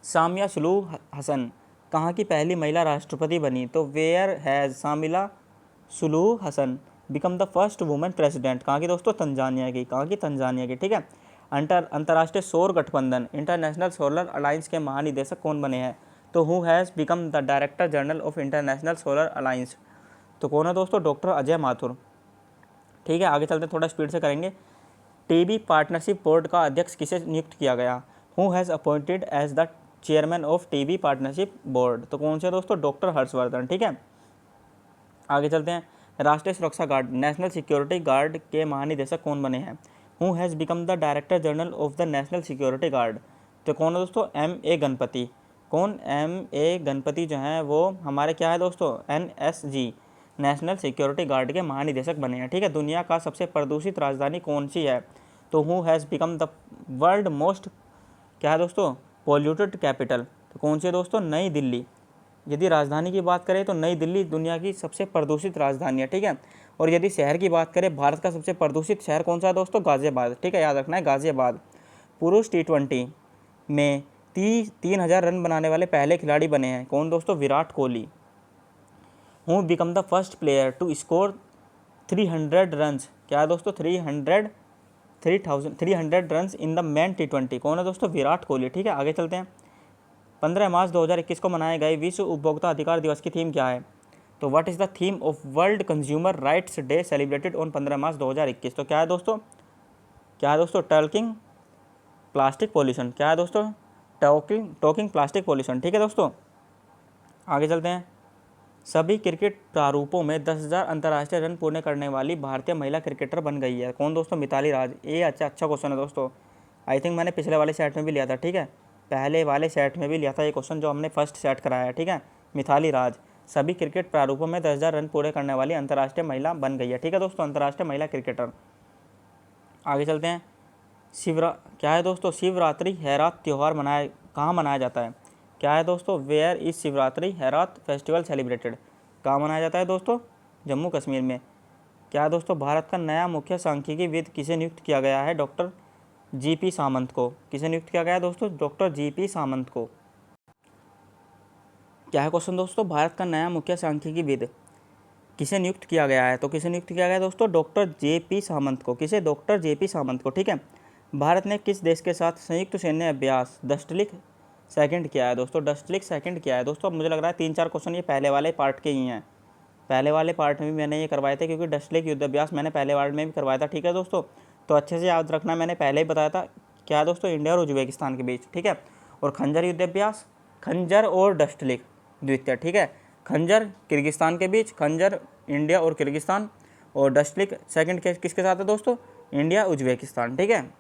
सामिया सुलूह हसन कहाँ की पहली महिला राष्ट्रपति बनी। तो where has Samia Suluhu Hassan become the first women president. कहाँ की दोस्तों, तंजानिया की। कहाँ की, तंजानिया की। ठीक है, अंतर्राष्ट्रीय सौर गठबंधन इंटरनेशनल सोलर अलायंस के महानिदेशक कौन बने हैं। तो who has become the director general of international solar alliance. तो कौन है दोस्तों, डॉक्टर अजय माथुर। ठीक है, आगे चलते थोड़ा स्पीड से करेंगे। टीबी पार्टनरशिप बोर्ड का अध्यक्ष किसे नियुक्त किया गया। Who has appointed as the chairman of TB partnership board. तो कौन से दोस्तों, डॉक्टर हर्षवर्धन। ठीक है, आगे चलते हैं। राष्ट्रीय सुरक्षा गार्ड नेशनल सिक्योरिटी गार्ड के महानिदेशक कौन बने हैं। Who has become the director general of the national security guard. तो कौन है दोस्तों, M.A. गणपति। कौन, M.A. गणपति जो हैं वो हमारे क्या है दोस्तों, NSG नेशनल सिक्योरिटी गार्ड के महानिदेशक बने हैं। ठीक है, दुनिया का सबसे प्रदूषित राजधानी कौन सी है, तो who has become the world most क्या है दोस्तों, पॉल्यूटेड कैपिटल। तो कौन सी है दोस्तों, नई दिल्ली। यदि राजधानी की बात करें तो नई दिल्ली दुनिया की सबसे प्रदूषित राजधानी है। ठीक है, और यदि शहर की बात करें, भारत का सबसे प्रदूषित शहर कौन सा है दोस्तों, गाज़ियाबाद। ठीक है, याद रखना है गाज़ियाबाद। पुरुष T20 में 3,000 रन बनाने वाले पहले खिलाड़ी बने हैं, कौन दोस्तों, Virat Kohli. Who become the first player to score 300 runs, क्या है दोस्तों, 300 runs in the man T20, कौन है दोस्तों, विराट कोहली। ठीक है, आगे चलते हैं। 15 मार्च 2021 को मनाए गए विश्व उपभोक्ता अधिकार दिवस की थीम क्या है, तो what is the theme of world consumer rights day celebrated on 15 मार्च 2021। तो क्या है दोस्तों, टॉकिंग प्लास्टिक पॉल्यूशन। क्या है दोस्तों, टॉकिंग प्लास्टिक पॉल्यूशन। ठीक है दोस्तों, आगे चलते हैं। सभी क्रिकेट प्रारूपों में 10,000 अंतर्राष्ट्रीय रन पूर्ण करने वाली भारतीय महिला क्रिकेटर बन गई है, कौन दोस्तों, मिताली राज। ये अच्छा क्वेश्चन है दोस्तों, आई थिंक मैंने पिछले वाले सेट में भी लिया था। ठीक है, पहले वाले सेट में भी लिया था ये क्वेश्चन जो हमने फर्स्ट सेट कराया है। ठीक है, मिताली राज सभी क्रिकेट प्रारूपों में 10,000 रन पूरे करने वाली अंतर्राष्ट्रीय महिला बन गई है। ठीक है दोस्तों, अंतर्राष्ट्रीय महिला क्रिकेटर। आगे चलते हैं। क्या है दोस्तों, शिवरात्रि हैरात त्यौहार कहाँ मनाया जाता है, क्या है दोस्तों, where is Shivratri Herath festival celebrated, कहाँ मनाया जाता है दोस्तों, जम्मू कश्मीर में। क्या है दोस्तों, भारत का नया मुख्य सांख्यिकी विद किसे नियुक्त किया गया है, डॉक्टर G.P. सामंत को। किसे नियुक्त किया गया है दोस्तों, डॉक्टर G.P. सामंत को। क्या है क्वेश्चन दोस्तों, भारत का नया मुख्य सांख्यिकी विद किसे नियुक्त किया गया है, तो किसे नियुक्त किया गया है दोस्तों, डॉक्टर J.P. सामंत को। किसे, डॉक्टर J.P. सामंत को। ठीक है, भारत ने किस देश के साथ संयुक्त सैन्य अभ्यास डस्टलिक सेकंड किया है दोस्तों, डस्टलिक सेकंड किया है दोस्तों। मुझे लग रहा है 3-4 क्वेश्चन ये पहले वाले पार्ट के ही हैं, पहले वाले पार्ट में भी मैंने ये करवाए थे, क्योंकि डस्टलिक युद्ध अभ्यास मैंने पहले वार्ड में भी करवाया था। ठीक है दोस्तों, तो अच्छे से याद रखना, मैंने पहले ही बताया था क्या दोस्तों, इंडिया और उज्बेकिस्तान के बीच। ठीक है, और खंजर युद्ध अभ्यास, खंजर और डस्टलिक द्वितीय। ठीक है, खंजर किर्गिस्तान के बीच, खंजर इंडिया और किर्गिस्तान, और डस्टलिक सेकंड किसके साथ है दोस्तों, इंडिया उज्बेकिस्तान। ठीक है,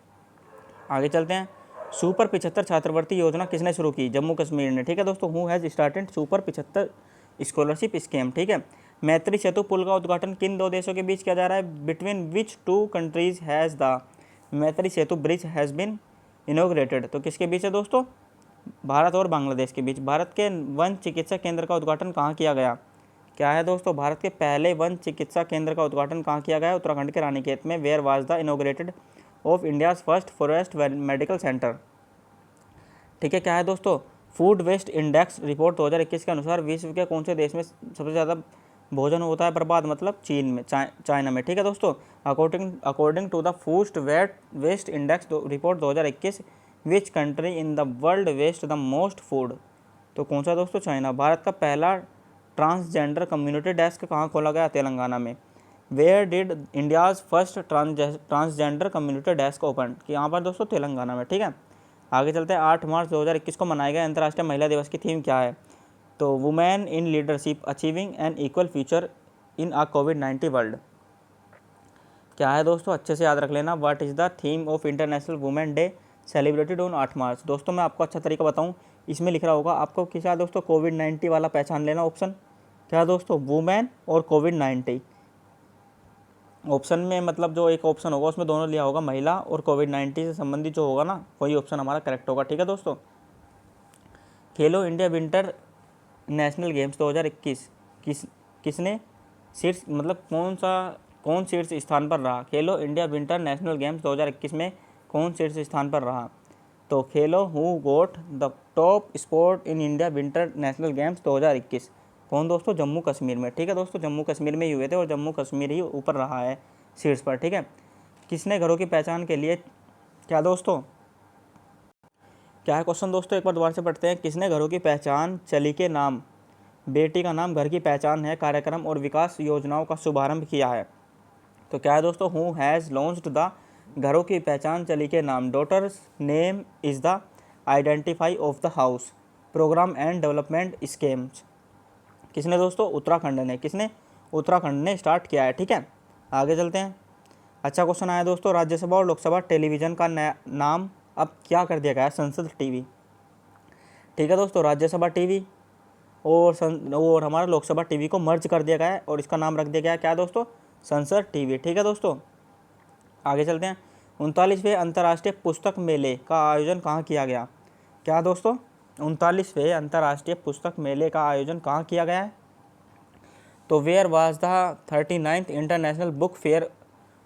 आगे चलते हैं। सुपर 75 छात्रवृत्ति योजना किसने शुरू की, जम्मू कश्मीर ने। ठीक है दोस्तों, who has started super 75 scholarship scheme. ठीक है, मैत्री सेतु पुल का उद्घाटन किन दो देशों के बीच किया जा रहा है, between which 2 countries has the Maitri Setu bridge has been inaugurated. तो किसके बीच है दोस्तों, भारत और बांग्लादेश के बीच। भारत के वन चिकित्सा केंद्र का उद्घाटन कहाँ किया गया, क्या है दोस्तों, भारत के पहले वन चिकित्सा केंद्र का उद्घाटन कहाँ किया गया, उत्तराखंड के रानीखेत में। Where was the inaugurated of India's first forest medical centre. ठीक है, क्या है दोस्तों, फूड वेस्ट इंडेक्स रिपोर्ट 2021 के अनुसार विश्व के कौन से देश में सबसे ज़्यादा भोजन होता है बर्बाद, मतलब चीन में, चाइना में। ठीक है दोस्तों, according to the food waste index report 2021, which country in the world waste the most food, तो कौन सा दोस्तों, चाइना। भारत का पहला ट्रांसजेंडर कम्युनिटी डेस्क कहाँ खोला गया, तेलंगाना में। Where did India's first transgender community desk open, कि यहाँ पर दोस्तों तेलंगाना में। ठीक है, आगे चलते हैं। 8 मार्च 2021 को मनाए गए अंतर्राष्ट्रीय महिला दिवस की थीम क्या है, तो women in leadership achieving an equal future in a कोविड-19 वर्ल्ड। क्या है दोस्तों, अच्छे से याद रख लेना, what is the theme of international women day celebrated on 8 March. दोस्तों मैं आपको अच्छा तरीका बताऊँ, इसमें लिख रहा होगा आपको कि क्या दोस्तों, कोविड-19 वाला पहचान लेना ऑप्शन, क्या दोस्तों, वुमेन और कोविड-19। ऑप्शन में मतलब जो एक ऑप्शन होगा उसमें दोनों लिया होगा, महिला और कोविड-19 से संबंधित जो होगा ना, वही ऑप्शन हमारा करेक्ट होगा। ठीक है दोस्तों, खेलो इंडिया विंटर नेशनल गेम्स 2021 किसने शीर्ष मतलब कौन शीर्ष स्थान पर रहा, खेलो इंडिया विंटर नेशनल गेम्स 2021 में कौन शीर्ष स्थान पर रहा, तो खेलो who got the top sport in India winter national games 2021, कौन दोस्तों, जम्मू कश्मीर में। ठीक है दोस्तों, जम्मू कश्मीर में ही हुए थे और जम्मू कश्मीर ही ऊपर रहा है शीर्ष पर। ठीक है, किसने घरों की पहचान के लिए, क्या दोस्तों, क्या है क्वेश्चन दोस्तों, एक बार दोबारा से पढ़ते हैं। किसने घरों की पहचान चली के नाम, बेटी का नाम घर की पहचान है, कार्यक्रम और विकास योजनाओं का शुभारंभ किया है, तो क्या है दोस्तों, हु हैज़ लॉन्च्ड द घरों की पहचान चली के नाम, daughters name is the identify of the house programme and development schemes. किसने दोस्तों, उत्तराखंड ने। किसने, उत्तराखंड ने स्टार्ट किया है। ठीक है, आगे चलते हैं। अच्छा क्वेश्चन आया दोस्तों, राज्यसभा और लोकसभा टेलीविज़न का नया नाम अब क्या कर दिया गया है? संसद टीवी। ठीक है दोस्तों, राज्यसभा टीवी और हमारा लोकसभा टीवी को मर्ज कर दिया गया है और इसका नाम रख दिया गया है क्या दोस्तों? संसद टीवी। ठीक है दोस्तों, आगे चलते हैं। 39वें अंतर्राष्ट्रीय पुस्तक मेले का आयोजन कहाँ किया गया? क्या दोस्तों? 39वें अंतर्राष्ट्रीय पुस्तक मेले का आयोजन कहाँ किया गया है? तो where was the 39th international book fair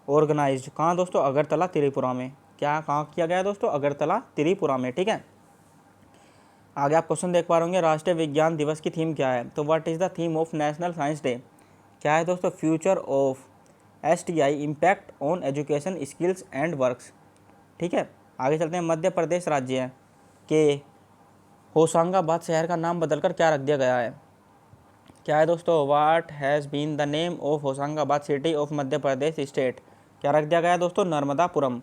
organised? कहाँ दोस्तों? अगरतला त्रिपुरा में। क्या कहाँ किया गया है दोस्तों? अगरतला त्रिपुरा में। ठीक है, आगे आप क्वेश्चन देख पा रहे होंगे, राष्ट्रीय विज्ञान दिवस की थीम क्या है? तो what is the theme of national science day? क्या है दोस्तों? Future of STI impact on education skills and works. ठीक है, आगे चलते हैं। मध्य प्रदेश राज्य के होशंगाबाद शहर का नाम बदलकर क्या रख दिया गया है? क्या है दोस्तों? What has been the name of Hoshangabad city of Madhya Pradesh state? क्या रख दिया गया है दोस्तों? नर्मदापुरम।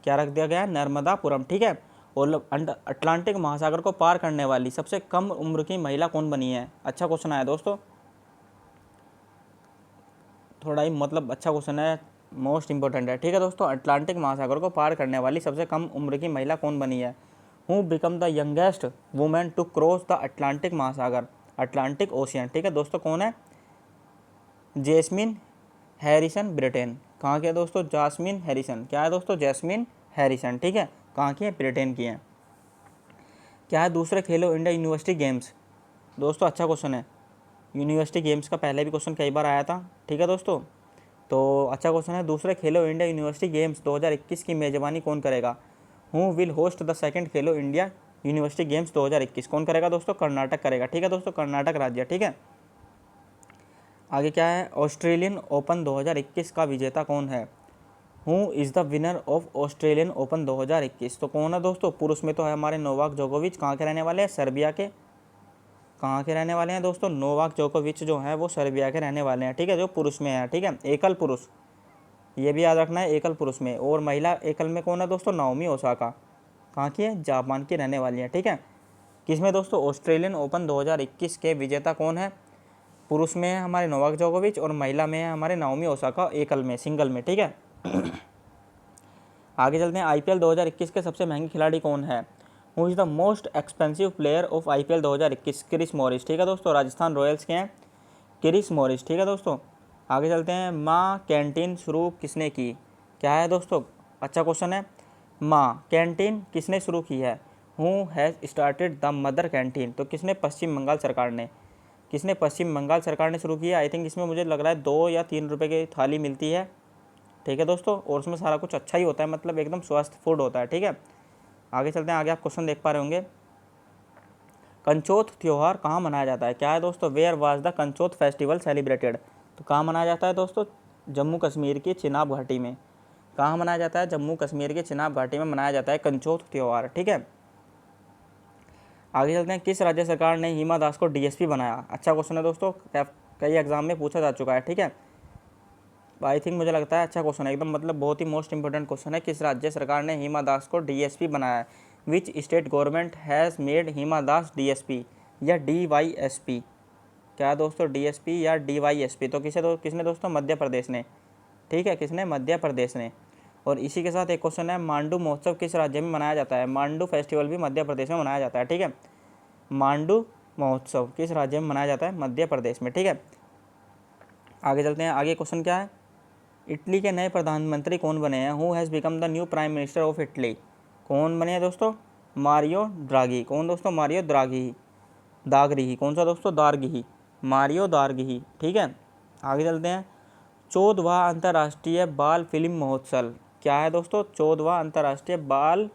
क्या रख दिया गया है? नर्मदापुरम। ठीक है, और अटलांटिक महासागर को पार करने वाली सबसे कम उम्र की महिला कौन बनी है? अच्छा क्वेश्चन आया दोस्तों, थोड़ा ही मतलब अच्छा क्वेश्चन है, मोस्ट इंपॉर्टेंट है। ठीक है दोस्तों, अटलांटिक महासागर को पार करने वाली सबसे कम उम्र की महिला कौन बनी है? Who become the youngest women to cross the Atlantic महासागर, अटलांटिक ओशियन? ठीक है दोस्तों, कौन है? Jasmine Harrison, Britain. कहाँ की है दोस्तों? Jasmine Harrison. क्या है दोस्तों? Jasmine Harrison. ठीक है, कहाँ की है? ब्रिटेन की है। क्या है दूसरे खेलो इंडिया यूनिवर्सिटी गेम्स? दोस्तों अच्छा क्वेश्चन है, यूनिवर्सिटी गेम्स का पहले भी क्वेश्चन कई बार आया था। ठीक है दोस्तों, तो अच्छा क्वेश्चन है, दूसरे खेलो इंडिया यूनिवर्सिटी गेम्स 2021 की मेज़बानी कौन करेगा? Who will host the second Khelo India university games 2021? कौन करेगा दोस्तों? कर्नाटक करेगा। ठीक है दोस्तों, कर्नाटक राज्य। ठीक है, आगे क्या है? ऑस्ट्रेलियन ओपन 2021 का विजेता कौन है? Who is the winner of Australian open 2021? तो कौन है दोस्तों? पुरुष में तो है हमारे नोवाक जोकोविच। कहाँ के रहने वाले हैं? सर्बिया के। कहाँ के रहने वाले हैं दोस्तों? नोवाक जोकोविच जो है वो सर्बिया के रहने वाले हैं। ठीक है, जो पुरुष में है। ठीक है, एकल पुरुष, ये भी याद रखना है, एकल पुरुष में। और महिला एकल में कौन है दोस्तों? Naomi Osaka. कहाँ की है? जापान की रहने वाली है। ठीक है, किसमें दोस्तों? ऑस्ट्रेलियन ओपन 2021 के विजेता कौन है? पुरुष में है हमारे नोवाक जोकोविच और महिला में है हमारे नाओमी ओसाका, एकल में, सिंगल में। ठीक है, आगे चलते हैं। IPL 2021 के सबसे महंगे खिलाड़ी कौन है? Who is the most expensive player of IPL 2021? Chris Morris. ठीक है दोस्तों, राजस्थान रॉयल्स के हैं क्रिस मॉरिस। ठीक है दोस्तों, आगे चलते हैं। माँ कैंटीन शुरू किसने की? क्या है दोस्तों? अच्छा क्वेश्चन है, माँ कैंटीन किसने शुरू की है? Who has started the mother canteen? तो किसने? पश्चिम बंगाल सरकार ने। किसने? पश्चिम बंगाल सरकार ने शुरू किया। आई थिंक इसमें मुझे लग रहा है 2 या 3 रुपये की थाली मिलती है। ठीक है दोस्तों, और उसमें सारा कुछ अच्छा ही होता है, मतलब एकदम स्वस्थ फूड होता है। ठीक है, आगे चलते हैं। आगे आप क्वेश्चन देख पा रहे होंगे, कंचोथ त्यौहार कहाँ मनाया जाता है? क्या है दोस्तों? Where was the Kanchoth festival celebrated? तो कहाँ मनाया जाता है दोस्तों? जम्मू कश्मीर की चिनाब घाटी में। कहाँ मनाया जाता है? जम्मू कश्मीर की चिनाब घाटी में मनाया जाता है कंचोथ त्यौहार। ठीक है, आगे चलते हैं। किस राज्य सरकार ने हिमा दास को DSP बनाया? अच्छा क्वेश्चन है दोस्तों, कई एग्जाम में पूछा जा चुका है। ठीक है, आई थिंक मुझे लगता है अच्छा क्वेश्चन है एकदम, मतलब बहुत ही मोस्ट इंपॉर्टेंट क्वेश्चन है। किस राज्य सरकार ने हिमा दास को DSP बनाया? Which state government has made Hima Das DSP या DYSP? क्या दोस्तों? DSP या DYSP? तो किसने दोस्तों? मध्य प्रदेश ने। ठीक है, किसने? मध्य प्रदेश ने। और इसी के साथ एक क्वेश्चन है, मांडू महोत्सव किस राज्य में मनाया जाता है? मांडू फेस्टिवल भी मध्य प्रदेश में मनाया जाता है। ठीक है, मांडू महोत्सव किस राज्य में मनाया जाता है? मध्य प्रदेश में। ठीक है, आगे चलते हैं। आगे क्वेश्चन क्या है, इटली के नए प्रधानमंत्री कौन बने हैं? Who has become the new prime minister of Italy? कौन बने हैं दोस्तों? मारियो ड्रागी। कौन दोस्तों? मारियो ड्रागी, दागरी। कौन सा दोस्तों? दारगी, मारियो दारगी। ठीक है, आगे चलते हैं। 14वां अंतर्राष्ट्रीय बाल फिल्म महोत्सव? क्या है दोस्तों? 14वां अंतर्राष्ट्रीय बाल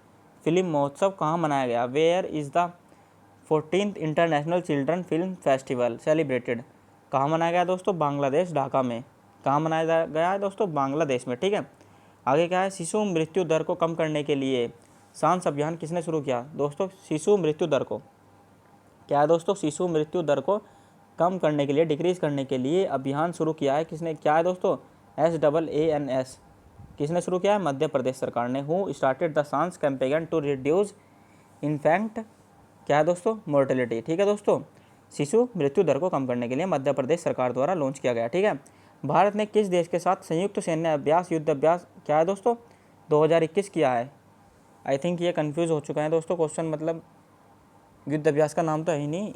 फिल्म महोत्सव कहाँ मनाया गया? Where is the 14th international children film festival celebrated? कहाँ मनाया गया दोस्तों? बांग्लादेश, ढाका में। कहाँ मनाया गया है दोस्तों? बांग्लादेश में। ठीक है, आगे क्या है, शिशु मृत्यु दर को कम करने के लिए सांस अभियान किसने शुरू किया? दोस्तों शिशु मृत्यु दर को, क्या है दोस्तों? शिशु मृत्यु दर को कम करने के लिए, डिक्रीज करने के लिए अभियान शुरू किया है किसने? क्या है दोस्तों? SAANS। किसने शुरू किया है? मध्य प्रदेश सरकार ने। हु स्टार्टेड द सांस कैंपेन टू रिड्यूस इन्फेंट, क्या है दोस्तों? मोर्टेलिटी। ठीक है दोस्तों, शिशु मृत्यु दर को कम करने के लिए मध्य प्रदेश सरकार द्वारा लॉन्च किया गया। ठीक है, भारत ने किस देश के साथ संयुक्त सैन्य अभ्यास युद्ध अभ्यास क्या है दोस्तों 2021 किया है? आई थिंक ये कन्फ्यूज़ हो चुका है दोस्तों क्वेश्चन, मतलब युद्ध अभ्यास का नाम तो है ही नहीं।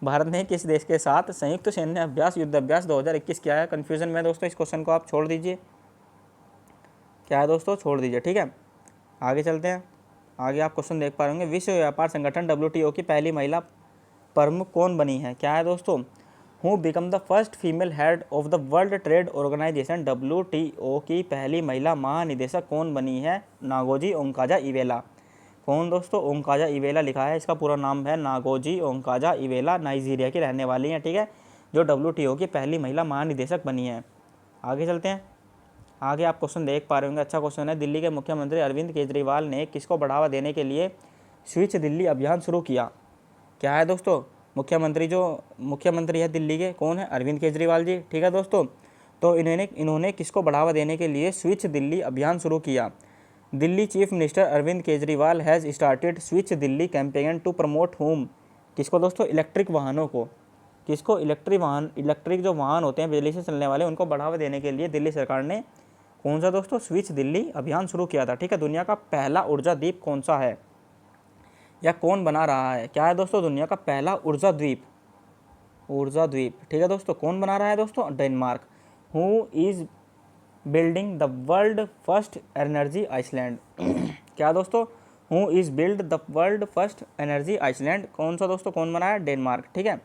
भारत ने किस देश के साथ संयुक्त सैन्य अभ्यास युद्ध अभ्यास 2021 किया है? कन्फ्यूज़न में दोस्तों इस क्वेश्चन को आप छोड़ दीजिए। क्या है दोस्तों, छोड़ दीजिए, ठीक है। आगे चलते हैं। आगे आप क्वेश्चन देख पा रहे होंगे, विश्व व्यापार संगठन WTO की पहली महिला प्रमुख कौन बनी है? क्या है दोस्तों, who become the first female head of the world trade organisation WTO की पहली महिला महानिदेशक कौन बनी है? Ngozi Okonjo Iweala. कौन दोस्तों? ओंकाजा इवेला लिखा है, इसका पूरा नाम है नागोजी ओंकाजा इवेला, नाइजीरिया की रहने वाली हैं, ठीक है, जो WTO की पहली महिला महानिदेशक बनी है। आगे चलते हैं। आगे आप क्वेश्चन देख पा रहे होंगे, अच्छा क्वेश्चन है। दिल्ली के मुख्यमंत्री अरविंद केजरीवाल ने किसको बढ़ावा देने के लिए स्विच दिल्ली अभियान शुरू किया? क्या है दोस्तों, मुख्यमंत्री है दिल्ली के, कौन है? अरविंद केजरीवाल जी, ठीक है दोस्तों। तो इन्होंने किसको बढ़ावा देने के लिए स्विच दिल्ली अभियान शुरू किया? Delhi chief minister Arvind Kejriwal has started switch Delhi campaign to promote home. किसको दोस्तों? इलेक्ट्रिक वाहनों को। किसको? इलेक्ट्रिक जो वाहन होते हैं बिजली से चलने वाले, उनको बढ़ावा देने के लिए दिल्ली सरकार ने कौन सा दोस्तों स्विच दिल्ली अभियान शुरू किया था, ठीक है। दुनिया का पहला ऊर्जा द्वीप कौन सा है या कौन बना रहा है? क्या है दोस्तों, दुनिया का पहला ऊर्जा द्वीप, ठीक है दोस्तों, कौन बना रहा है दोस्तों? Denmark. Who is building the world first energy island? क्या दोस्तों, who is build the world first energy island? कौन सा दोस्तों, कौन बना है? डेनमार्क, ठीक है।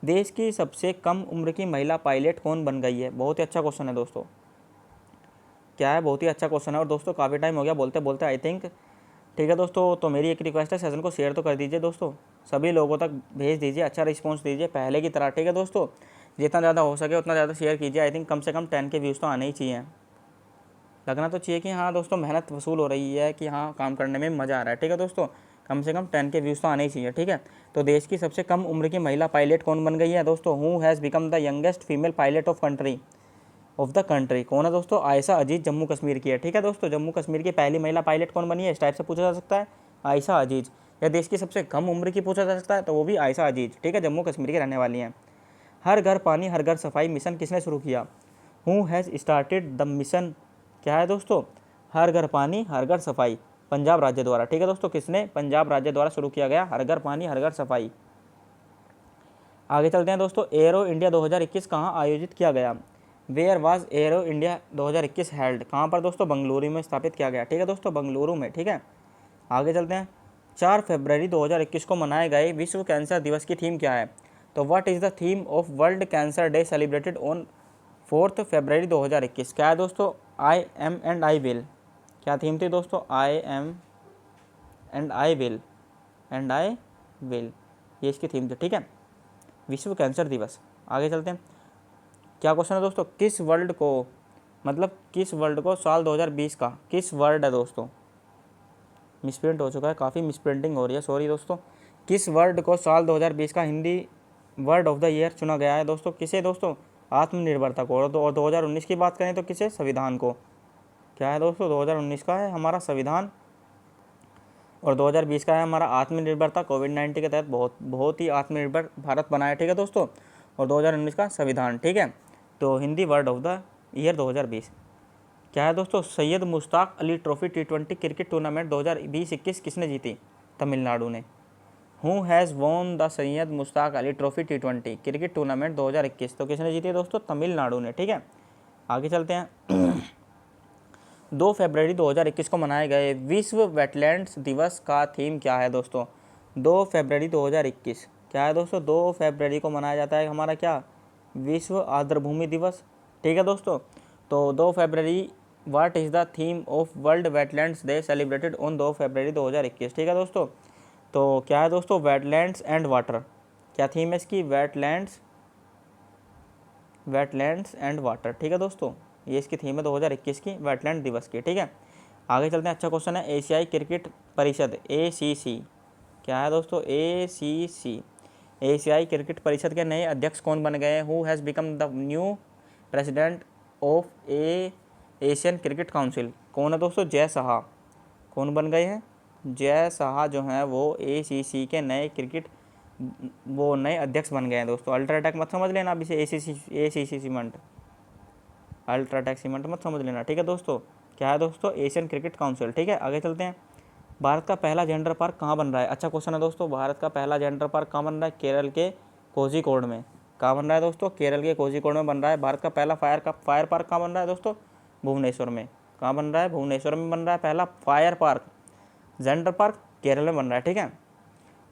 देश की सबसे कम उम्र की महिला पायलट कौन बन गई है? बहुत ही अच्छा क्वेश्चन है दोस्तों। क्या है, बहुत ही अच्छा क्वेश्चन है। और दोस्तों काफ़ी टाइम हो गया बोलते बोलते आई थिंक, ठीक है दोस्तों। तो मेरी एक रिक्वेस्ट है, सेशन को शेयर तो कर दीजिए दोस्तों, सभी लोगों तक भेज दीजिए, अच्छा रिस्पॉन्स दीजिए पहले की तरह, ठीक है दोस्तों। जितना ज़्यादा हो सके उतना ज़्यादा शेयर कीजिए। आई थिंक कम से कम 10 के व्यूज़ तो आने ही चाहिए, लगना तो चाहिए कि हाँ दोस्तों मेहनत वसूल हो रही है, कि हाँ काम करने में मज़ा आ रहा है, ठीक है दोस्तों। कम से कम 10 के व्यूज़ तो आने ही चाहिए, ठीक है। तो देश की सबसे कम उम्र की महिला पायलट कौन बन गई है दोस्तों? Who has become the youngest female pilot of the country? कौन है दोस्तों? आयशा अजीज़, जम्मू कश्मीर की है, ठीक है दोस्तों। जम्मू कश्मीर की पहली महिला पायलट कौन बनी है, इस टाइप से पूछा जा सकता है, आयशा अजीज़। या देश की सबसे कम उम्र की पूछा जा सकता है तो वो भी आयशा अजीज़, ठीक है, जम्मू कश्मीर की रहने वाली हैं। हर घर पानी हर घर सफाई मिशन किसने शुरू किया? Who has started the mission? क्या है दोस्तों, हर घर पानी हर घर सफाई? पंजाब राज्य द्वारा, ठीक है दोस्तों। किसने? पंजाब राज्य द्वारा शुरू किया गया हर घर पानी हर घर सफाई। आगे चलते हैं दोस्तों। एरो इंडिया 2021 कहाँ आयोजित किया गया? Where was aero India 2021 held? कहाँ पर दोस्तों? बंगलुरु में स्थापित किया गया, ठीक है दोस्तों, बंगलुरु में, ठीक है। आगे चलते हैं। 4 फरवरी 2021 को मनाए गए विश्व कैंसर दिवस की थीम क्या है? तो what is the theme of world cancer day celebrated on 4 फरवरी 2021? क्या है दोस्तों? I am and I will. क्या थीम थी दोस्तों? I am and I will, ये इसकी थीम थी, ठीक है, विश्व कैंसर दिवस। आगे चलते हैं। क्या क्वेश्चन है दोस्तों? किस वर्ल्ड को साल 2020 का किस वर्ड है दोस्तों? मिसप्रिंट हो चुका है, काफ़ी मिसप्रिंटिंग हो रही है, सॉरी दोस्तों। किस वर्ड को साल 2020 का Hindi word of the year चुना गया है दोस्तों? किसे दोस्तों? आत्मनिर्भरता को। और 2019 की बात करें तो किसे? संविधान को। क्या है दोस्तों? 2019 का है हमारा संविधान और 2020 का है हमारा आत्मनिर्भरता। कोविड-19 के तहत बहुत ही आत्मनिर्भर भारत बना है, ठीक है दोस्तों। और 2019 का संविधान, ठीक है। तो Hindi word of the year 2020 क्या है दोस्तों? Syed Mushtaq Ali trophy T20 cricket tournament 2020-21 किसने जीती? तमिलनाडु ने। Who has won the Syed Mushtaq Ali trophy T20 cricket tournament 2021? तो किसने जीती है दोस्तों? तमिलनाडु ने, ठीक है। आगे चलते हैं। 2 फरवरी 2021 को मनाए गए विश्व वेटलैंड्स दिवस का थीम क्या है दोस्तों? 2 फरवरी 2021 क्या है दोस्तों? 2 फरवरी को मनाया जाता है हमारा क्या? विश्व आर्द्रभूमि दिवस, ठीक है दोस्तों। तो 2 फरवरी what is the theme of World Wetlands Day celebrated on 2 February 2021? ठीक है दोस्तों। तो क्या है दोस्तों? Wetlands and water. क्या थीम है इसकी? वेटलैंड्स एंड वाटर, ठीक है दोस्तों। ये इसकी थीम है 2021 की वेटलैंड दिवस की, ठीक है। आगे चलते हैं। अच्छा क्वेश्चन है। एशियाई क्रिकेट परिषद ACC क्या है दोस्तों? ACC एशियाई क्रिकेट परिषद के नए अध्यक्ष कौन बन गए हैं? Who has become the new president of Asian cricket council? कौन है दोस्तों? जय शाह। कौन बन गए हैं? जय शाह जो हैं वो ACC के नए अध्यक्ष बन गए हैं दोस्तों। अल्ट्रा अटैक मत समझ लेना अब इसे ACC cement, UltraTech cement मत समझ लेना, ठीक है दोस्तों। क्या है दोस्तों, एशियन क्रिकेट काउंसिल, ठीक है। आगे चलते हैं, भारत का पहला जेंडर पार्क कहाँ बन रहा है? अच्छा क्वेश्चन है दोस्तों, भारत का पहला जेंडर पार्क कहाँ बन रहा है? केरल के कोझिकोड में। कहाँ बन रहा है दोस्तों? केरल के कोझिकोड में बन रहा है। भारत का पहला फायर पार्क कहाँ बन रहा है दोस्तों? भुवनेश्वर में। कहाँ बन रहा है? भुवनेश्वर में बन रहा है पहला fire park. Gender park Kerala में बन रहा है, ठीक है।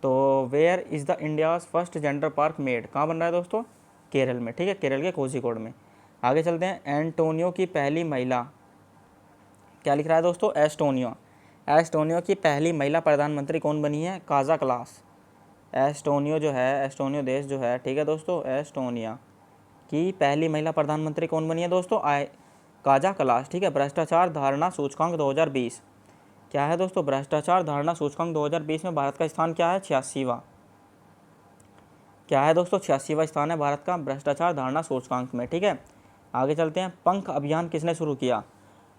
तो where is the India's first gender park made? कहाँ बन रहा है दोस्तों? केरल में, ठीक है, केरल के कोझिकोड में। आगे चलते हैं, एंटोनियो की पहली महिला, क्या लिख रहा है दोस्तों? एस्टोनिया। एस्टोनिया की पहली महिला प्रधानमंत्री कौन बनी है? काजा क्लास। एस्टोनियो जो है, एस्टोनियो देश जो है, ठीक है दोस्तों, एस्टोनिया की पहली महिला प्रधानमंत्री कौन बनी है दोस्तों? काजा क्लास, ठीक है। भ्रष्टाचार धारणा सूचकांक 2020 क्या है दोस्तों? भ्रष्टाचार धारणा सूचकांक 2020 में भारत का स्थान क्या है? 86वां। क्या है दोस्तों? 86वां स्थान है भारत का भ्रष्टाचार धारणा सूचकांक में, ठीक है। आगे चलते हैं, पंख अभियान किसने शुरू किया?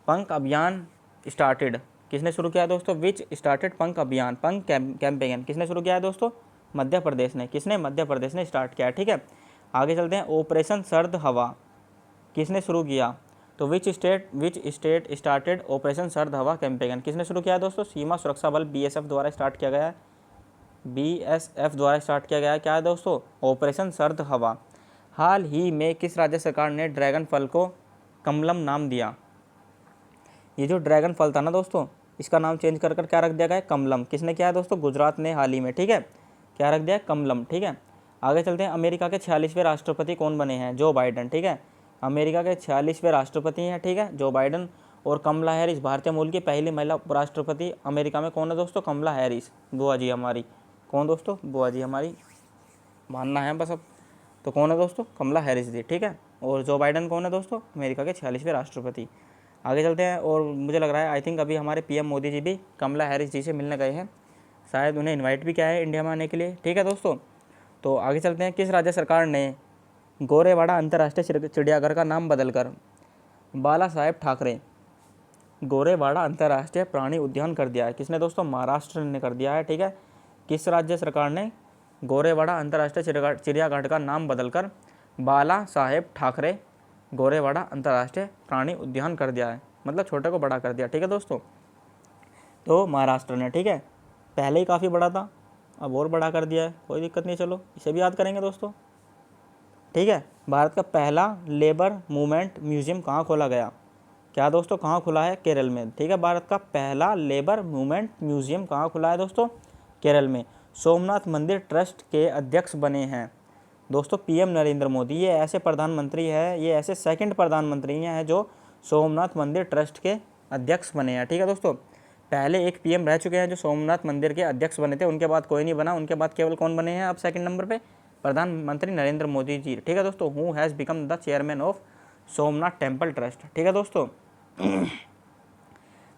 पंख अभियान स्टार्टेड, किसने शुरू किया है दोस्तों? विच स्टार्टेड पंख अभियान, पंख कैंपेन किसने शुरू किया है दोस्तों? मध्य प्रदेश ने। किसने? मध्य प्रदेश ने स्टार्ट किया है, ठीक है। आगे चलते हैं, ऑपरेशन सर्द हवा किसने शुरू किया? तो विच स्टेट स्टार्टेड ऑपरेशन सर्द हवा कैंपेन, किसने शुरू किया है दोस्तों? सीमा सुरक्षा बल बीएसएफ द्वारा स्टार्ट किया गया है। बीएसएफ द्वारा स्टार्ट किया गया है, क्या है दोस्तों? ऑपरेशन सर्द हवा। हाल ही में किस राज्य सरकार ने ड्रैगन फल को कमलम नाम दिया? ये जो ड्रैगन फल था ना दोस्तों, इसका नाम चेंज कर क्या रख दिया गया है? कमलम। किसने किया है दोस्तों? गुजरात ने हाल ही में, ठीक है। क्या रख दिया है? कमलम, ठीक है। आगे चलते हैं, अमेरिका के 46वें राष्ट्रपति कौन बने हैं? जो बाइडन, ठीक है। अमेरिका के 46वें राष्ट्रपति हैं, ठीक है, जो बाइडन। और कमला हैरिस भारतीय मूल की पहली महिला राष्ट्रपति अमेरिका में कौन है दोस्तों? कमला हैरिस, बुआ जी हमारी। कौन दोस्तों? बुआ जी हमारी, मानना है बस अब। तो कौन है दोस्तों? कमला हैरिस जी, ठीक है। और जो बाइडन कौन है दोस्तों? अमेरिका के 46वें राष्ट्रपति। आगे चलते हैं, और मुझे लग रहा है आई थिंक अभी हमारे पीएम मोदी जी भी कमला हैरिस जी से मिलने गए हैं, शायद उन्हें इनवाइट भी किया है इंडिया में आने के लिए, ठीक है दोस्तों। तो आगे चलते हैं, किस राज्य सरकार ने गोरेवाड़ा अंतर्राष्ट्रीय चिड़ियाघर का नाम बदलकर बाला साहेब ठाकरे गोरेवाड़ा अंतर्राष्ट्रीय प्राणी उद्यान कर दिया है? किसने दोस्तों? महाराष्ट्र ने कर दिया है, ठीक है। किस राज्य सरकार ने गोरेवाड़ा अंतर्राष्ट्रीय चिड़ियाघर का नाम बदलकर बाला साहेब ठाकरे गोरेवाड़ा अंतर्राष्ट्रीय प्राणी उद्यान कर दिया है? मतलब छोटे को बड़ा कर दिया, ठीक है दोस्तों। तो महाराष्ट्र ने, ठीक है। पहले ही काफ़ी बड़ा था, अब और बड़ा कर दिया है, कोई दिक्कत नहीं, चलो इसे भी याद करेंगे दोस्तों, ठीक है। भारत का पहला लेबर मूवमेंट म्यूजियम कहाँ खोला गया? क्या दोस्तों? कहाँ खुला है? केरल में, ठीक है। भारत का पहला लेबर मूवमेंट म्यूजियम कहाँ खुला है दोस्तों? केरल में। सोमनाथ मंदिर ट्रस्ट के अध्यक्ष बने हैं दोस्तों पीएम नरेंद्र मोदी। ये ऐसे प्रधानमंत्री है, ये ऐसे सेकंड प्रधानमंत्री हैं जो सोमनाथ मंदिर ट्रस्ट के अध्यक्ष बने हैं, ठीक है दोस्तों। पहले एक पीएम रह चुके हैं जो सोमनाथ मंदिर के अध्यक्ष बने थे, उनके बाद कोई नहीं बना, उनके बाद केवल कौन बने हैं अब सेकंड नंबर पे? प्रधानमंत्री नरेंद्र मोदी जी, ठीक है दोस्तों। Who has become the chairman of Somnath temple trust, ठीक है दोस्तों।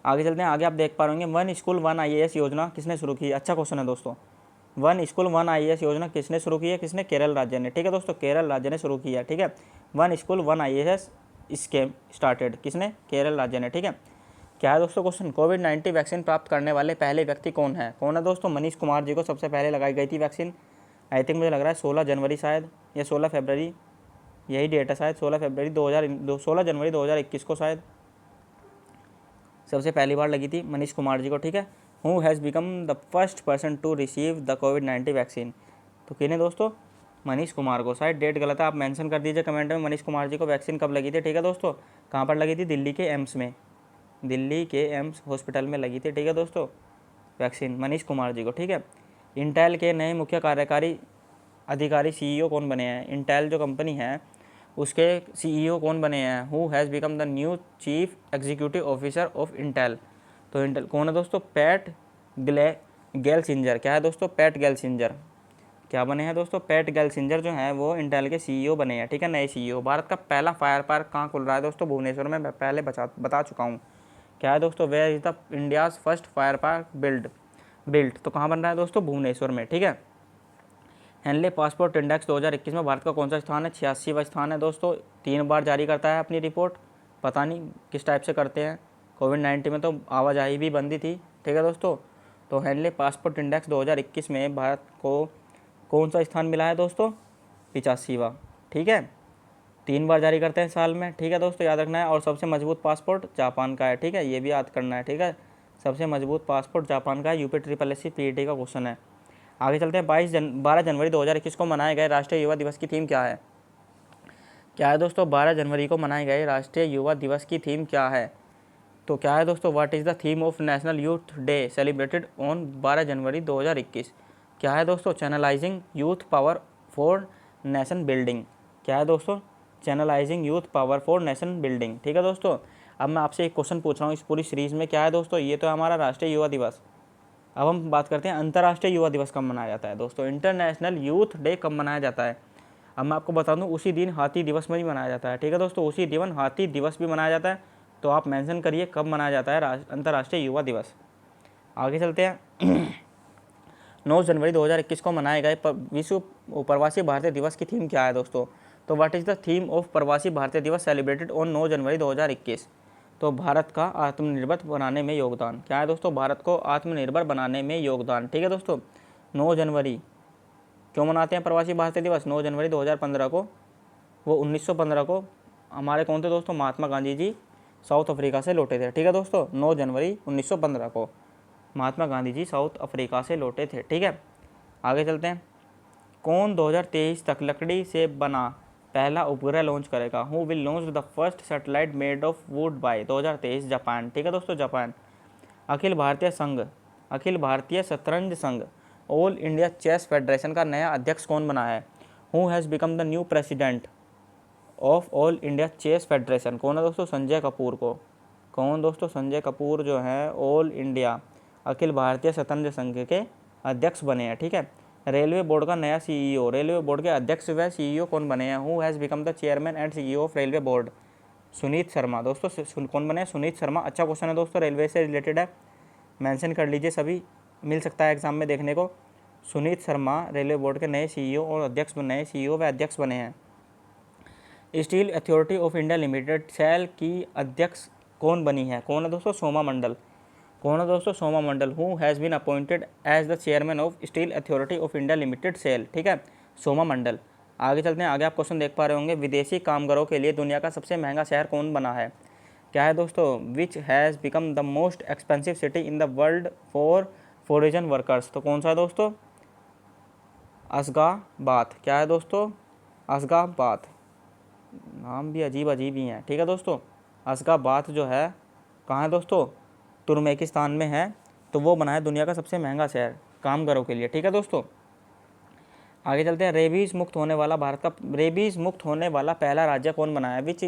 आगे चलते हैं, आगे आप देख पा रहे होंगे, वन स्कूल वन आईएएस योजना किसने शुरू की? अच्छा क्वेश्चन है दोस्तों। वन स्कूल वन आईएएस योजना किसने शुरू की है? किसने? केरल राज्य ने, ठीक है दोस्तों, केरल राज्य ने शुरू किया है, ठीक है। One school one IAS scheme started, किसने? केरल राज्य ने, ठीक है। क्या है दोस्तों क्वेश्चन? कोविड-19 वैक्सीन प्राप्त करने वाले पहले व्यक्ति कौन है? कौन है दोस्तों? मनीष कुमार जी को सबसे पहले लगाई गई थी वैक्सीन। आई थिंक मुझे लग रहा है 16 जनवरी शायद, या 16 फरवरी, यही डेट है शायद, 16 फरवरी 16 जनवरी 2021 को शायद सबसे पहली बार लगी थी मनीष कुमार जी को, ठीक है। Who has become the first person to receive the कोविड-19 वैक्सीन? तो किन्हें दोस्तों? मनीष कुमार को। शायद डेट गलत है, आप मेंशन कर दीजिए कमेंट में मनीष कुमार जी को वैक्सीन कब लगी थी, ठीक है दोस्तों। कहाँ पर लगी थी? दिल्ली के एम्स में, दिल्ली के एम्स हॉस्पिटल में लगी थी, ठीक है दोस्तों, वैक्सीन मनीष कुमार जी को, ठीक है। इंटेल के नए मुख्य कार्यकारी अधिकारी सीईओ कौन बने हैं? इंटेल जो कंपनी है उसके सीईओ कौन बने हैं? Who has become the new chief executive officer of Intel? तो इंटेल कौन है दोस्तों? पैट गेलसिंजर। क्या है दोस्तों? पैट गेलसिंजर। क्या बने हैं दोस्तों? पैट गेलसिंजर जो हैं वो इंटेल के सीईओ बने हैं, ठीक है, नए सीईओ। भारत का पहला फायर पार्क कहाँ खुल रहा है दोस्तों? भुवनेश्वर में, मैं पहले बता चुका हूँ। क्या है दोस्तों? Where is the India's first fire park built? तो कहाँ बन रहा है दोस्तों? भुवनेश्वर में, ठीक है। हेनले पासपोर्ट इंडेक्स 2021 में भारत का कौन सा स्थान है? 86वां स्थान है दोस्तों। 3 बार जारी करता है अपनी रिपोर्ट, पता नहीं किस टाइप से करते हैं। कोविड-19 में तो आवाजाही भी बंदी थी, ठीक है दोस्तों। तो हेनले पासपोर्ट इंडेक्स 2021 में भारत को कौन सा स्थान मिला है दोस्तों? 85वां, ठीक है। 3 बार जारी करते हैं साल में, ठीक है दोस्तों, याद रखना है। और सबसे मजबूत पासपोर्ट जापान का है, ठीक है, ये भी याद करना है, ठीक है। सबसे मजबूत पासपोर्ट जापान का है। UP triple S C PET का क्वेश्चन है। आगे चलते हैं। 12 जनवरी 2021 को मनाए गए राष्ट्रीय युवा दिवस की थीम क्या है? क्या है दोस्तों? 12 जनवरी को मनाए गए राष्ट्रीय युवा दिवस की थीम क्या है? तो क्या है दोस्तों? What is the theme of national youth day celebrated on 12 जनवरी 2021? क्या है दोस्तों? Channelising youth power for nation building. क्या है दोस्तों? Channelising youth power for nation building, ठीक है दोस्तों। अब मैं आपसे एक क्वेश्चन पूछ रहा हूँ इस पूरी सीरीज़ में। क्या है दोस्तों? ये तो हमारा राष्ट्रीय युवा दिवस। अब हम बात करते हैं अंतर्राष्ट्रीय युवा दिवस कब मनाया जाता है दोस्तों। इंटरनेशनल यूथ डे कब मनाया जाता है? अब मैं आपको बता दूं, उसी दिन हाथी दिवस में भी मनाया जाता है, ठीक है दोस्तों, उसी दिन हाथी दिवस भी मनाया जाता है। तो आप मेंशन करिए कब मनाया जाता है अंतर्राष्ट्रीय युवा दिवस। आगे चलते हैं। 9 जनवरी 2021 को मनाए गए विश्व प्रवासी भारतीय दिवस की थीम क्या है दोस्तों? तो what is the theme of प्रवासी भारतीय दिवस सेलिब्रेटेड ऑन 9 जनवरी 2021? तो भारत का आत्मनिर्भर बनाने में योगदान। क्या है दोस्तों? भारत को आत्मनिर्भर बनाने में योगदान, ठीक है दोस्तों। 9 जनवरी क्यों मनाते हैं प्रवासी भारतीय दिवस? 9 जनवरी 2015 को, वो 1915 को हमारे कौन थे दोस्तों? महात्मा गांधी जी साउथ अफ्रीका से लौटे थे, ठीक है दोस्तों। 9 जनवरी 1915 को महात्मा गांधी जी साउथ अफ्रीका से लौटे थे, ठीक है। आगे चलते हैं। कौन 2023 तक लकड़ी से बना पहला उपग्रह लॉन्च करेगा? Who will launch the first satellite made of would buy 2023? Japan, ठीक है दोस्तों, जापान। अखिल भारतीय शतरंज संघ ऑल इंडिया चेस फेडरेशन का नया अध्यक्ष कौन बना है? Who has become the new president of all India chess federation? कौन है दोस्तों? संजय कपूर को। कौन दोस्तों? संजय कपूर जो है ऑल इंडिया अखिल भारतीय शतरंज संघ के अध्यक्ष बने हैं, ठीक है। रेलवे बोर्ड का नया सीईओ, रेलवे बोर्ड के अध्यक्ष व सीईओ कौन बने हैं? Who has become the chairman and CEO of railway board? Sunit Sharma दोस्तों। कौन बने हैं? सुनीत शर्मा। अच्छा क्वेश्चन है दोस्तों, रेलवे से रिलेटेड है, मेंशन कर लीजिए, सभी मिल सकता है एग्जाम में देखने को। सुनीत शर्मा रेलवे बोर्ड के नए सीईओ और अध्यक्ष नए सीईओ व अध्यक्ष बने हैं। Steel authority of India limited SAIL की अध्यक्ष कौन बनी है? कौन है दोस्तों? सोमा मंडल। कौन है दोस्तों? Soma Mandal. Who has been appointed as the chairman of Steel authority of India limited SAIL, ठीक है, सोमा मंडल। आगे चलते हैं। आगे आप क्वेश्चन देख पा रहे होंगे, विदेशी कामगारों के लिए दुनिया का सबसे महंगा शहर कौन बना है? क्या है दोस्तों? विच has become the most expensive city in the world for foreign workers? तो कौन सा है दोस्तों? असगाबाद। क्या है दोस्तों? असगाबाद। नाम भी अजीब अजीब ही हैं, ठीक है दोस्तों। असगाबाद जो है कहाँ है दोस्तों? तुर्कमेनिस्तान में है। तो वो बना है दुनिया का सबसे महंगा शहर कामगारों के लिए, ठीक है दोस्तों। आगे चलते हैं। रेबीज़ मुक्त होने वाला पहला राज्य कौन बना है? Which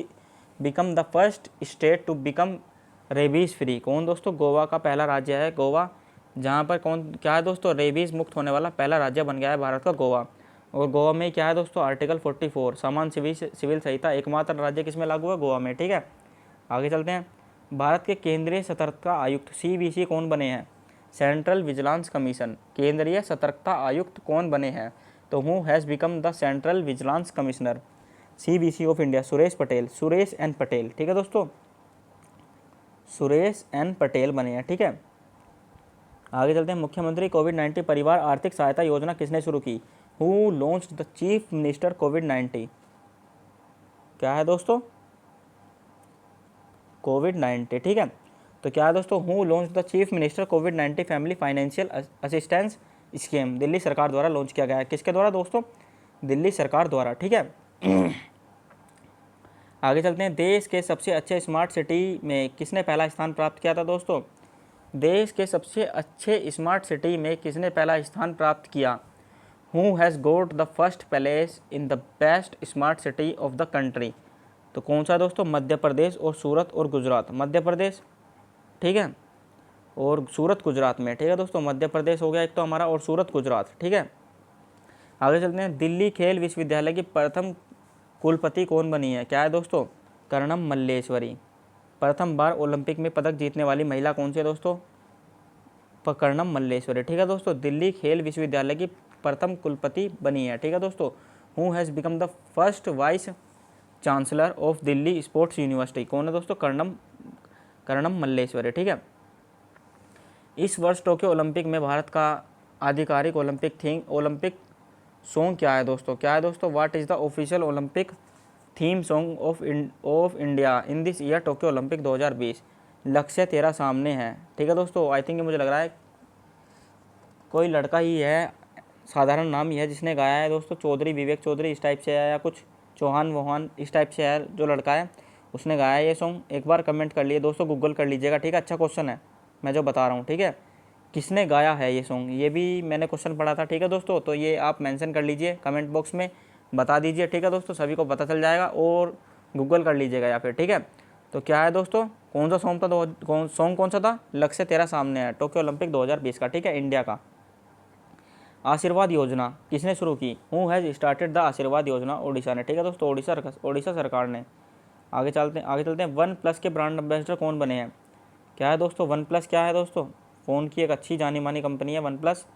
become the first state to become rabies free? कौन दोस्तों? गोवा का पहला राज्य है, गोवा, जहाँ पर क्या है दोस्तों? रेबीज़ मुक्त होने वाला पहला राज्य बन गया है भारत का गोवा। और गोवा में क्या है दोस्तों? आर्टिकल 44 समान सिविल संहिता एकमात्र राज्य किसमें लागू है? गोवा में, ठीक है। आगे चलते हैं। भारत के केंद्रीय सतर्कता आयुक्त CVC कौन बने हैं? Central vigilance commission. केंद्रीय सतर्कता आयुक्त कौन बने हैं? तो who has become the central vigilance commissioner CVC of India? Suresh N Patel, ठीक है दोस्तों, सुरेश एन पटेल बने हैं, ठीक है। आगे चलते हैं। मुख्यमंत्री कोविड-19 परिवार आर्थिक सहायता योजना किसने शुरू की? Who launched the chief minister कोविड-19? क्या है दोस्तों? कोविड-19, ठीक है। तो क्या है दोस्तों? Who launch the chief minister covid family financial assistance scheme? Delhi सरकार द्वारा लॉन्च किया गया है। किसके द्वारा दोस्तों? दिल्ली सरकार द्वारा, ठीक है। आगे चलते हैं। देश के सबसे अच्छे स्मार्ट सिटी में किसने पहला स्थान प्राप्त किया था दोस्तों? देश के सबसे अच्छे स्मार्ट सिटी में किसने पहला स्थान प्राप्त किया? Who has goat the first place in the best smart city of the country? तो कौन सा दोस्तों? मध्य प्रदेश और सूरत और गुजरात। मध्य प्रदेश, ठीक है, और सूरत गुजरात में, ठीक है दोस्तों। मध्य प्रदेश हो गया एक तो हमारा, और सूरत गुजरात, ठीक है। आगे चलते हैं। दिल्ली खेल विश्वविद्यालय की प्रथम कुलपति कौन बनी है? क्या है दोस्तों? कर्णम मल्लेश्वरी। प्रथम बार ओलंपिक में पदक जीतने वाली महिला कौन सी है दोस्तों? कर्णम मल्लेश्वरी, ठीक है दोस्तों। दिल्ली खेल विश्वविद्यालय की प्रथम कुलपति बनी है, ठीक है दोस्तों। Who has become the first vice chancellor of Delhi sports university? कौन है दोस्तों? कर्णम मल्लेश्वरी, ठीक है। इस वर्ष टोक्यो ओलंपिक में भारत का आधिकारिक ओलंपिक सॉन्ग क्या है दोस्तों? क्या है दोस्तों? What is the official Olympic theme song of India in this year Tokyo Olympic 2020। लक्ष्य तेरा सामने है। ठीक है दोस्तों, आई थिंक मुझे लग रहा है कोई लड़का ही है, साधारण नाम ही है जिसने गाया है दोस्तों, चौधरी, विवेक चौधरी इस टाइप से है, या कुछ चौहान वोहान इस टाइप से है जो लड़का है, उसने गाया है ये सॉन्ग। एक बार कमेंट कर लिए दोस्तों, गूगल कर लीजिएगा। ठीक है, अच्छा क्वेश्चन है मैं जो बता रहा हूँ। ठीक है, किसने गाया है ये सॉन्ग, ये भी मैंने क्वेश्चन पढ़ा था। ठीक है दोस्तों, तो ये आप मेंशन कर लीजिए कमेंट बॉक्स में, बता दीजिए। ठीक है दोस्तों, सभी को पता चल जाएगा, और गूगल कर लीजिएगा या फिर। ठीक है, तो क्या है दोस्तों, कौन सा सॉन्ग था, सॉन्ग कौन सा था? लक्ष्य तेरा सामने है, टोक्यो ओलंपिक 2020 का। ठीक है, इंडिया का। आशीर्वाद योजना किसने शुरू की? हु हैज़ स्टार्टेड द आशीर्वाद योजना? ओडिशा ने। ठीक है दोस्तों, ओडिशा सरकार ने। आगे चलते हैं। वन प्लस के ब्रांड एम्बेसडर कौन बने हैं? क्या है दोस्तों, वन प्लस क्या है दोस्तों? फ़ोन की एक अच्छी जानी मानी कंपनी है वन प्लस।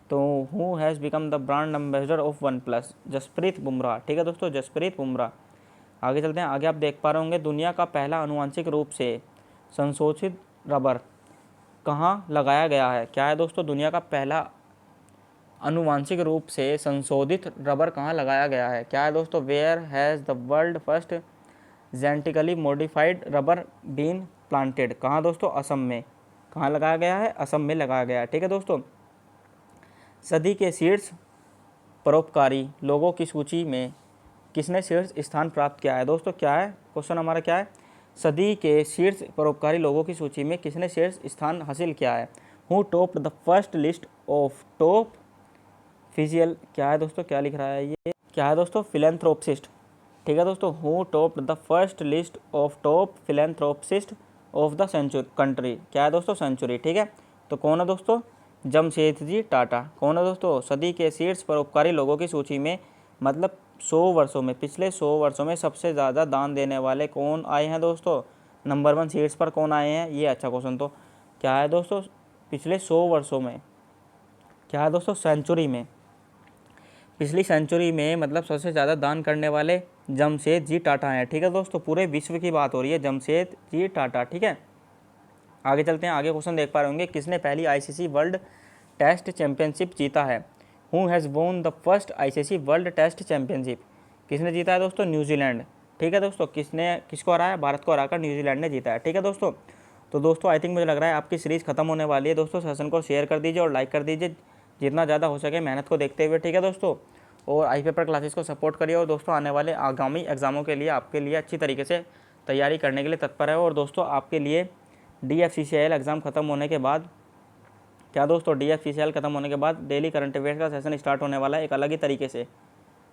तो who has become the brand ambassador of OnePlus? Jasprit Bumrah. ठीक है दोस्तों, जसप्रीत बुमराह। आगे चलते हैं। आगे आप देख पा रहे होंगे, दुनिया का पहला आनुवंशिक रूप से संशोधित रबर कहाँ लगाया गया है? क्या है दोस्तों, दुनिया का पहला आनुवांशिक रूप से संशोधित रबर कहाँ लगाया गया है? क्या है दोस्तों, where has the world first genetically modified rubber been planted? कहाँ दोस्तों, असम में। कहाँ लगाया गया है? असम में लगाया गया है। ठीक है दोस्तों, सदी के शीर्ष परोपकारी लोगों की सूची में किसने शीर्ष स्थान प्राप्त किया है? दोस्तों क्या है क्वेश्चन हमारा, क्या है? सदी के शीर्ष परोपकारी लोगों की सूची में किसने शीर्ष स्थान हासिल किया है? Who topped the first list of top फिजियल? क्या है दोस्तों, क्या लिख रहा है ये? क्या है दोस्तों, फिलेंथ्रोपिस्ट। ठीक है दोस्तों, who topped the first list of top philanthropist of the century country? क्या है दोस्तों, सेंचुरी। ठीक है, तो कौन है दोस्तों? जमशेदजी टाटा। कौन है दोस्तों? सदी के शीर्ष परोपकारी लोगों की सूची में, मतलब 100 वर्षों में, पिछले 100 वर्षों में सबसे ज़्यादा दान देने वाले कौन आए हैं दोस्तों? नंबर 1 शीर्ष पर कौन आए हैं? ये अच्छा क्वेश्चन। तो क्या है दोस्तों, पिछले 100 वर्षों में, क्या है दोस्तों, सेंचुरी में, पिछली सेंचुरी में मतलब सबसे ज़्यादा दान करने वाले जमशेद जी टाटा हैं। ठीक है दोस्तों, पूरे विश्व की बात हो रही है, जमशेद जी टाटा। ठीक है, आगे चलते हैं। आगे क्वेश्चन देख पा रहे होंगे, किसने पहली आईसीसी वर्ल्ड टेस्ट चैंपियनशिप जीता है? Who has won the first ICC world test championship? किसने जीता है दोस्तों? न्यूजीलैंड। ठीक है दोस्तों, किसको हराया? भारत को हराकर न्यूजीलैंड ने जीता है। ठीक है दोस्तों, तो दोस्तों आई थिंक मुझे लग रहा है आपकी सीरीज़ खत्म होने वाली है दोस्तों। सेशन को शेयर कर दीजिए और लाइक कर दीजिए जितना ज़्यादा हो सके, मेहनत को देखते हुए। ठीक है दोस्तों, और आई पेपर क्लासेस को सपोर्ट करिए, और दोस्तों आने वाले आगामी एग्जामों के लिए आपके लिए अच्छी तरीके से तैयारी करने के लिए तत्पर है। और दोस्तों आपके लिए DFCCIL एग्ज़ाम ख़त्म होने के बाद, क्या दोस्तों, DFCCIL ख़त्म होने के बाद डेली करंट अफेयर्स का सेशन स्टार्ट होने वाला है एक अलग ही तरीके से।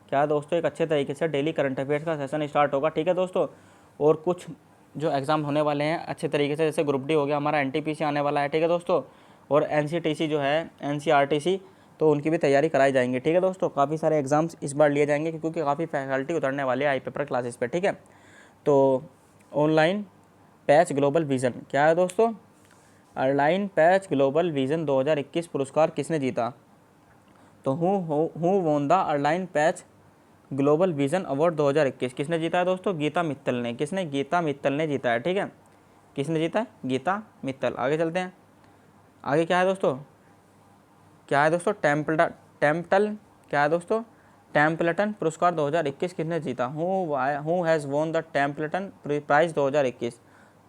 क्या दोस्तों, एक अच्छे तरीके से डेली करंट अफेयर्स का सेशन स्टार्ट होगा। ठीक है दोस्तों, और कुछ जो एग्ज़ाम होने वाले हैं अच्छे तरीके से, जैसे ग्रुप डी हो गया, हमारा NTPC आने वाला है। ठीक है दोस्तों, और NCTC जो है, NCRTC, तो उनकी भी तैयारी कराई जाएंगी। ठीक है दोस्तों, काफ़ी सारे एग्जाम्स इस बार लिए जाएंगे क्योंकि काफ़ी फैकल्टी उतरने वाले हैं आई पेपर क्लासेस पे। ठीक है, तो ऑनलाइन पैच ग्लोबल विज़न, क्या है दोस्तों, ऑनलाइन पैच ग्लोबल विज़न 2021 पुरस्कार किसने जीता? तो who won the online patch global vision award 2021? किसने जीता है दोस्तों? गीता मित्तल ने। किसने? गीता मित्तल ने जीता है। ठीक है, किसने जीता है? गीता मित्तल। आगे चलते हैं। आगे क्या है दोस्तों, क्या है दोस्तों, टेम्पटल, क्या है दोस्तों, टेम्पल्टन पुरस्कार 2021 किसने जीता? Who has won the Templeton prize 2021?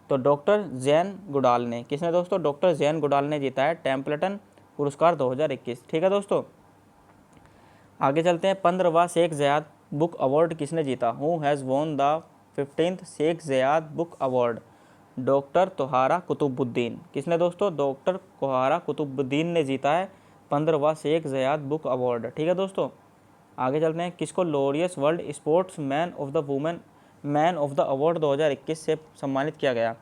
तो डॉक्टर जैन गुडाल ने। किसने दोस्तों? डॉक्टर जैन गुडाल ने जीता है टेम्पल्टन पुरस्कार 2021। ठीक है दोस्तों, आगे चलते हैं। 15वां शेख ज़याद बुक अवार्ड किसने जीता? Who has won the 15th Sheikh Zayed book Award? Doctor Tahera Qutbuddin. किसने दोस्तों? डॉक्टर तोहारा कुतुबुद्दीन ने जीता है 15वां शेख ज़याद बुक अवार्ड। ठीक है दोस्तों, आगे चलते हैं। किसको Laureus world sports man of the award 2021 से सम्मानित किया गया?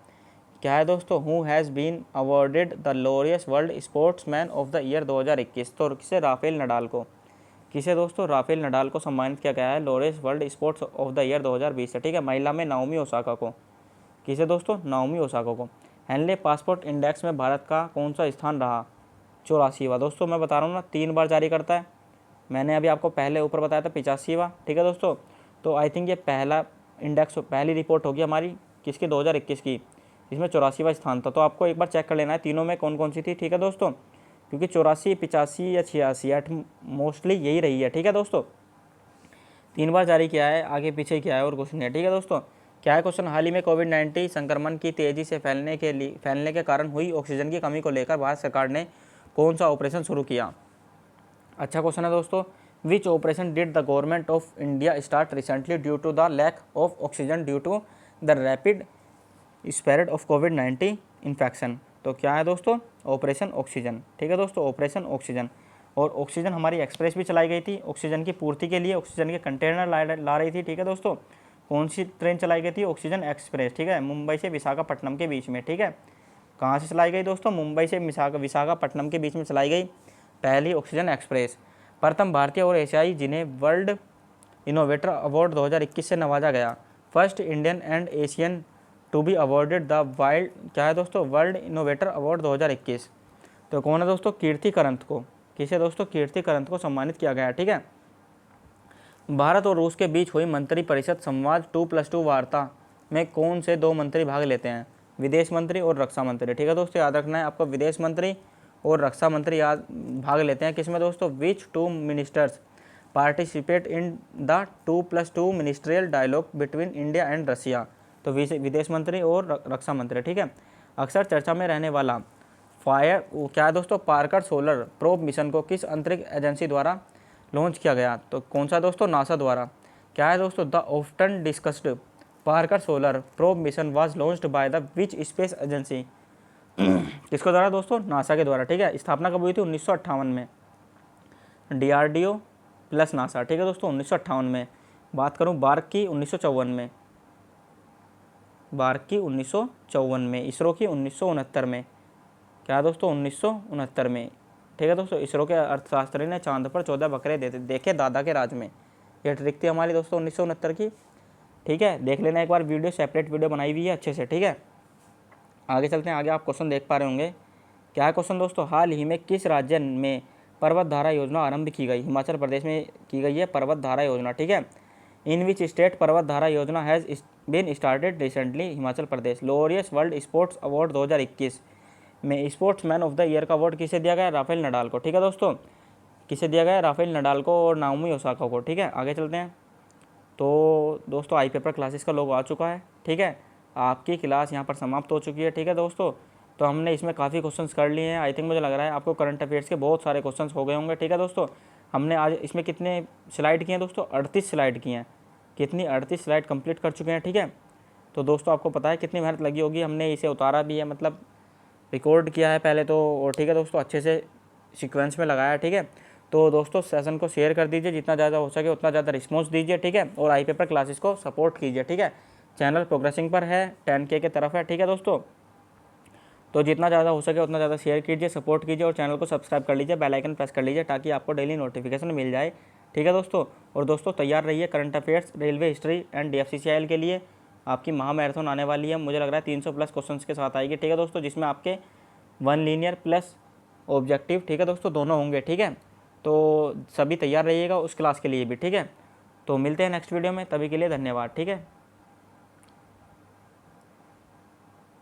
क्या है दोस्तों? Who has been awarded the Laureus world sports man of the year 2021? तो किसे? राफेल नडाल को। किसे दोस्तों? राफेल नडाल को सम्मानित किया गया है Laureus world sports of the year 2020 से। ठीक है, महिला में नाओमी ओसाका को। किसे दोस्तों? नाओमी ओसाका को। हेनले पासपोर्ट इंडेक्स में भारत का कौन सा स्थान रहा? 84वां। दोस्तों मैं बता रहा हूँ ना, 3 बार जारी करता है। मैंने अभी आपको पहले ऊपर बताया था 85वां। ठीक है दोस्तों, तो आई थिंक ये पहला इंडेक्स, पहली रिपोर्ट होगी हमारी किसकी? 2021 की। इसमें 84वां स्थान था, तो आपको एक बार चेक कर लेना है तीनों में कौन कौन सी थी। ठीक है दोस्तों, क्योंकि 84, 85 या 86, 8 मोस्टली यही रही है। ठीक है दोस्तों, 3 बार जारी किया है, आगे पीछे किया है और कुछ नहीं है। ठीक है दोस्तों, क्या है क्वेश्चन, हाल ही में कोविड-19 संक्रमण की तेज़ी से फैलने के कारण हुई ऑक्सीजन की कमी को लेकर भारत सरकार ने कौन सा ऑपरेशन शुरू किया। अच्छा क्वेश्चन है दोस्तों, which operation did the government of India start recently due to the lack of oxygen due to the rapid spread of कोविड-19 इन्फेक्शन। तो क्या है दोस्तों, ऑपरेशन ऑक्सीजन। ठीक है दोस्तों, ऑपरेशन ऑक्सीजन। और ऑक्सीजन हमारी एक्सप्रेस भी चलाई गई थी, ऑक्सीजन की पूर्ति के लिए ऑक्सीजन के कंटेनर ला रही थी। ठीक है दोस्तों, कौन सी ट्रेन चलाई गई थी, ऑक्सीजन एक्सप्रेस। ठीक है, मुंबई से विशाखापट्टनम के बीच में। ठीक है, कहाँ से चलाई गई दोस्तों, मुंबई से विशाखापट्टनम के बीच में चलाई गई पहली ऑक्सीजन एक्सप्रेस। प्रथम भारतीय और एशियाई जिन्हें वर्ल्ड इनोवेटर अवार्ड 2021 से नवाजा गया। First Indian and Asian to be awarded the wild, क्या है दोस्तों, वर्ल्ड इनोवेटर अवार्ड 2021। तो कौन है दोस्तों, कीर्ति करंत को, किसे दोस्तों, कीर्ति करंत को सम्मानित किया गया। ठीक है, भारत और रूस के बीच हुई मंत्रिपरिषद संवाद 2+2 वार्ता में कौन से 2 मंत्री भाग लेते हैं, विदेश मंत्री और रक्षा मंत्री। ठीक है दोस्तों, याद रखना है आपको, विदेश मंत्री और रक्षा मंत्री याद भाग लेते हैं किसमें दोस्तों, which 2 ministers participate in the 2+2 ministerial dialogue between India and Russia. तो विदेश मंत्री और रक्षा मंत्री। ठीक है, अक्सर चर्चा में रहने वाला क्या है दोस्तों, पार्कर सोलर प्रोब मिशन को किस अंतरिक्ष एजेंसी द्वारा लॉन्च किया गया। तो कौन सा दोस्तों, नासा द्वारा। क्या है दोस्तों, the often discussed Parker solar probe mission was launched by the which space agency. किसके द्वारा दोस्तों, नासा के द्वारा। ठीक है, स्थापना कब हुई थी, 1958 में, DRDO प्लस नासा। ठीक है दोस्तों, 1958 में। बात करूँ बार्क की, 1954 में, बार्क की 1954 में। इसरो की 1969 में। क्या दोस्तों, 1969 में। ठीक है दोस्तों, इसरो के अर्थशास्त्री ने चांद पर 14 बकरे देखे दादा के राज में। यह ट्रिक थी हमारी दोस्तों 1969 की। ठीक है, देख लेना एक बार वीडियो, सेपरेट वीडियो बनाई हुई है अच्छे से। ठीक है, आगे चलते हैं, आगे आप क्वेश्चन देख पा रहे होंगे। क्या है क्वेश्चन दोस्तों, हाल ही में किस राज्य में पर्वत धारा योजना आरंभ की गई। हिमाचल प्रदेश में की गई है पर्वत धारा योजना। ठीक है, इन विच स्टेट पर्वत धारा योजना has been started recently, Himachal Pradesh. Laureus world sports award 2021 में स्पोर्ट्समैन ऑफ द ईयर का अवार्ड किसे दिया गया, राफेल नडाल को। ठीक है दोस्तों, किसे दिया गया, राफेल नडाल को और नाओमी ओसाका को। ठीक है, आगे चलते हैं। तो दोस्तों आई पेपर क्लासेस का लोगो आ चुका है। ठीक है, आपकी क्लास यहाँ पर समाप्त हो चुकी है। ठीक है दोस्तों, तो हमने इसमें काफ़ी क्वेश्चंस कर लिए हैं। आई थिंक मुझे लग रहा है आपको करंट अफेयर्स के बहुत सारे क्वेश्चंस हो गए होंगे। ठीक है दोस्तों, हमने आज इसमें कितने स्लाइड किए हैं दोस्तों, 38 स्लाइड किए हैं। कितनी, 38 स्लाइड कंप्लीट कर चुके हैं। ठीक है, तो दोस्तों आपको पता है कितनी मेहनत लगी होगी, हमने इसे उतारा भी है, मतलब रिकॉर्ड किया है पहले तो, और ठीक है दोस्तों अच्छे से सीक्वेंस में लगाया है। ठीक है, तो दोस्तों सेशन को शेयर कर दीजिए, जितना ज़्यादा हो सके उतना ज़्यादा रिस्पॉन्स दीजिए। ठीक है, और आई पेपर क्लासेस को सपोर्ट कीजिए। ठीक है, चैनल प्रोग्रेसिंग पर है, 10K की तरफ है। ठीक है दोस्तों, तो जितना ज़्यादा हो सके उतना ज़्यादा शेयर कीजिए, सपोर्ट कीजिए और चैनल को सब्सक्राइब कर लीजिए, बेल आइकन प्रेस कर लीजिए ताकि आपको डेली नोटिफिकेशन मिल जाए। ठीक है दोस्तों, और दोस्तों तैयार रहिए current affairs, railway history and DFCCIL के लिए। आपकी महामैराथन आने वाली है, मुझे लग रहा है 300+ क्वेश्चन के साथ आएगी। ठीक है दोस्तों, जिसमें आपके 1 लीनियर प्लस ऑब्जेक्टिव, ठीक है दोस्तों, दोनों होंगे। ठीक है, तो सभी तैयार रहिएगा उस क्लास के लिए भी। ठीक है, तो मिलते हैं नेक्स्ट वीडियो में, तभी के लिए धन्यवाद। ठीक है।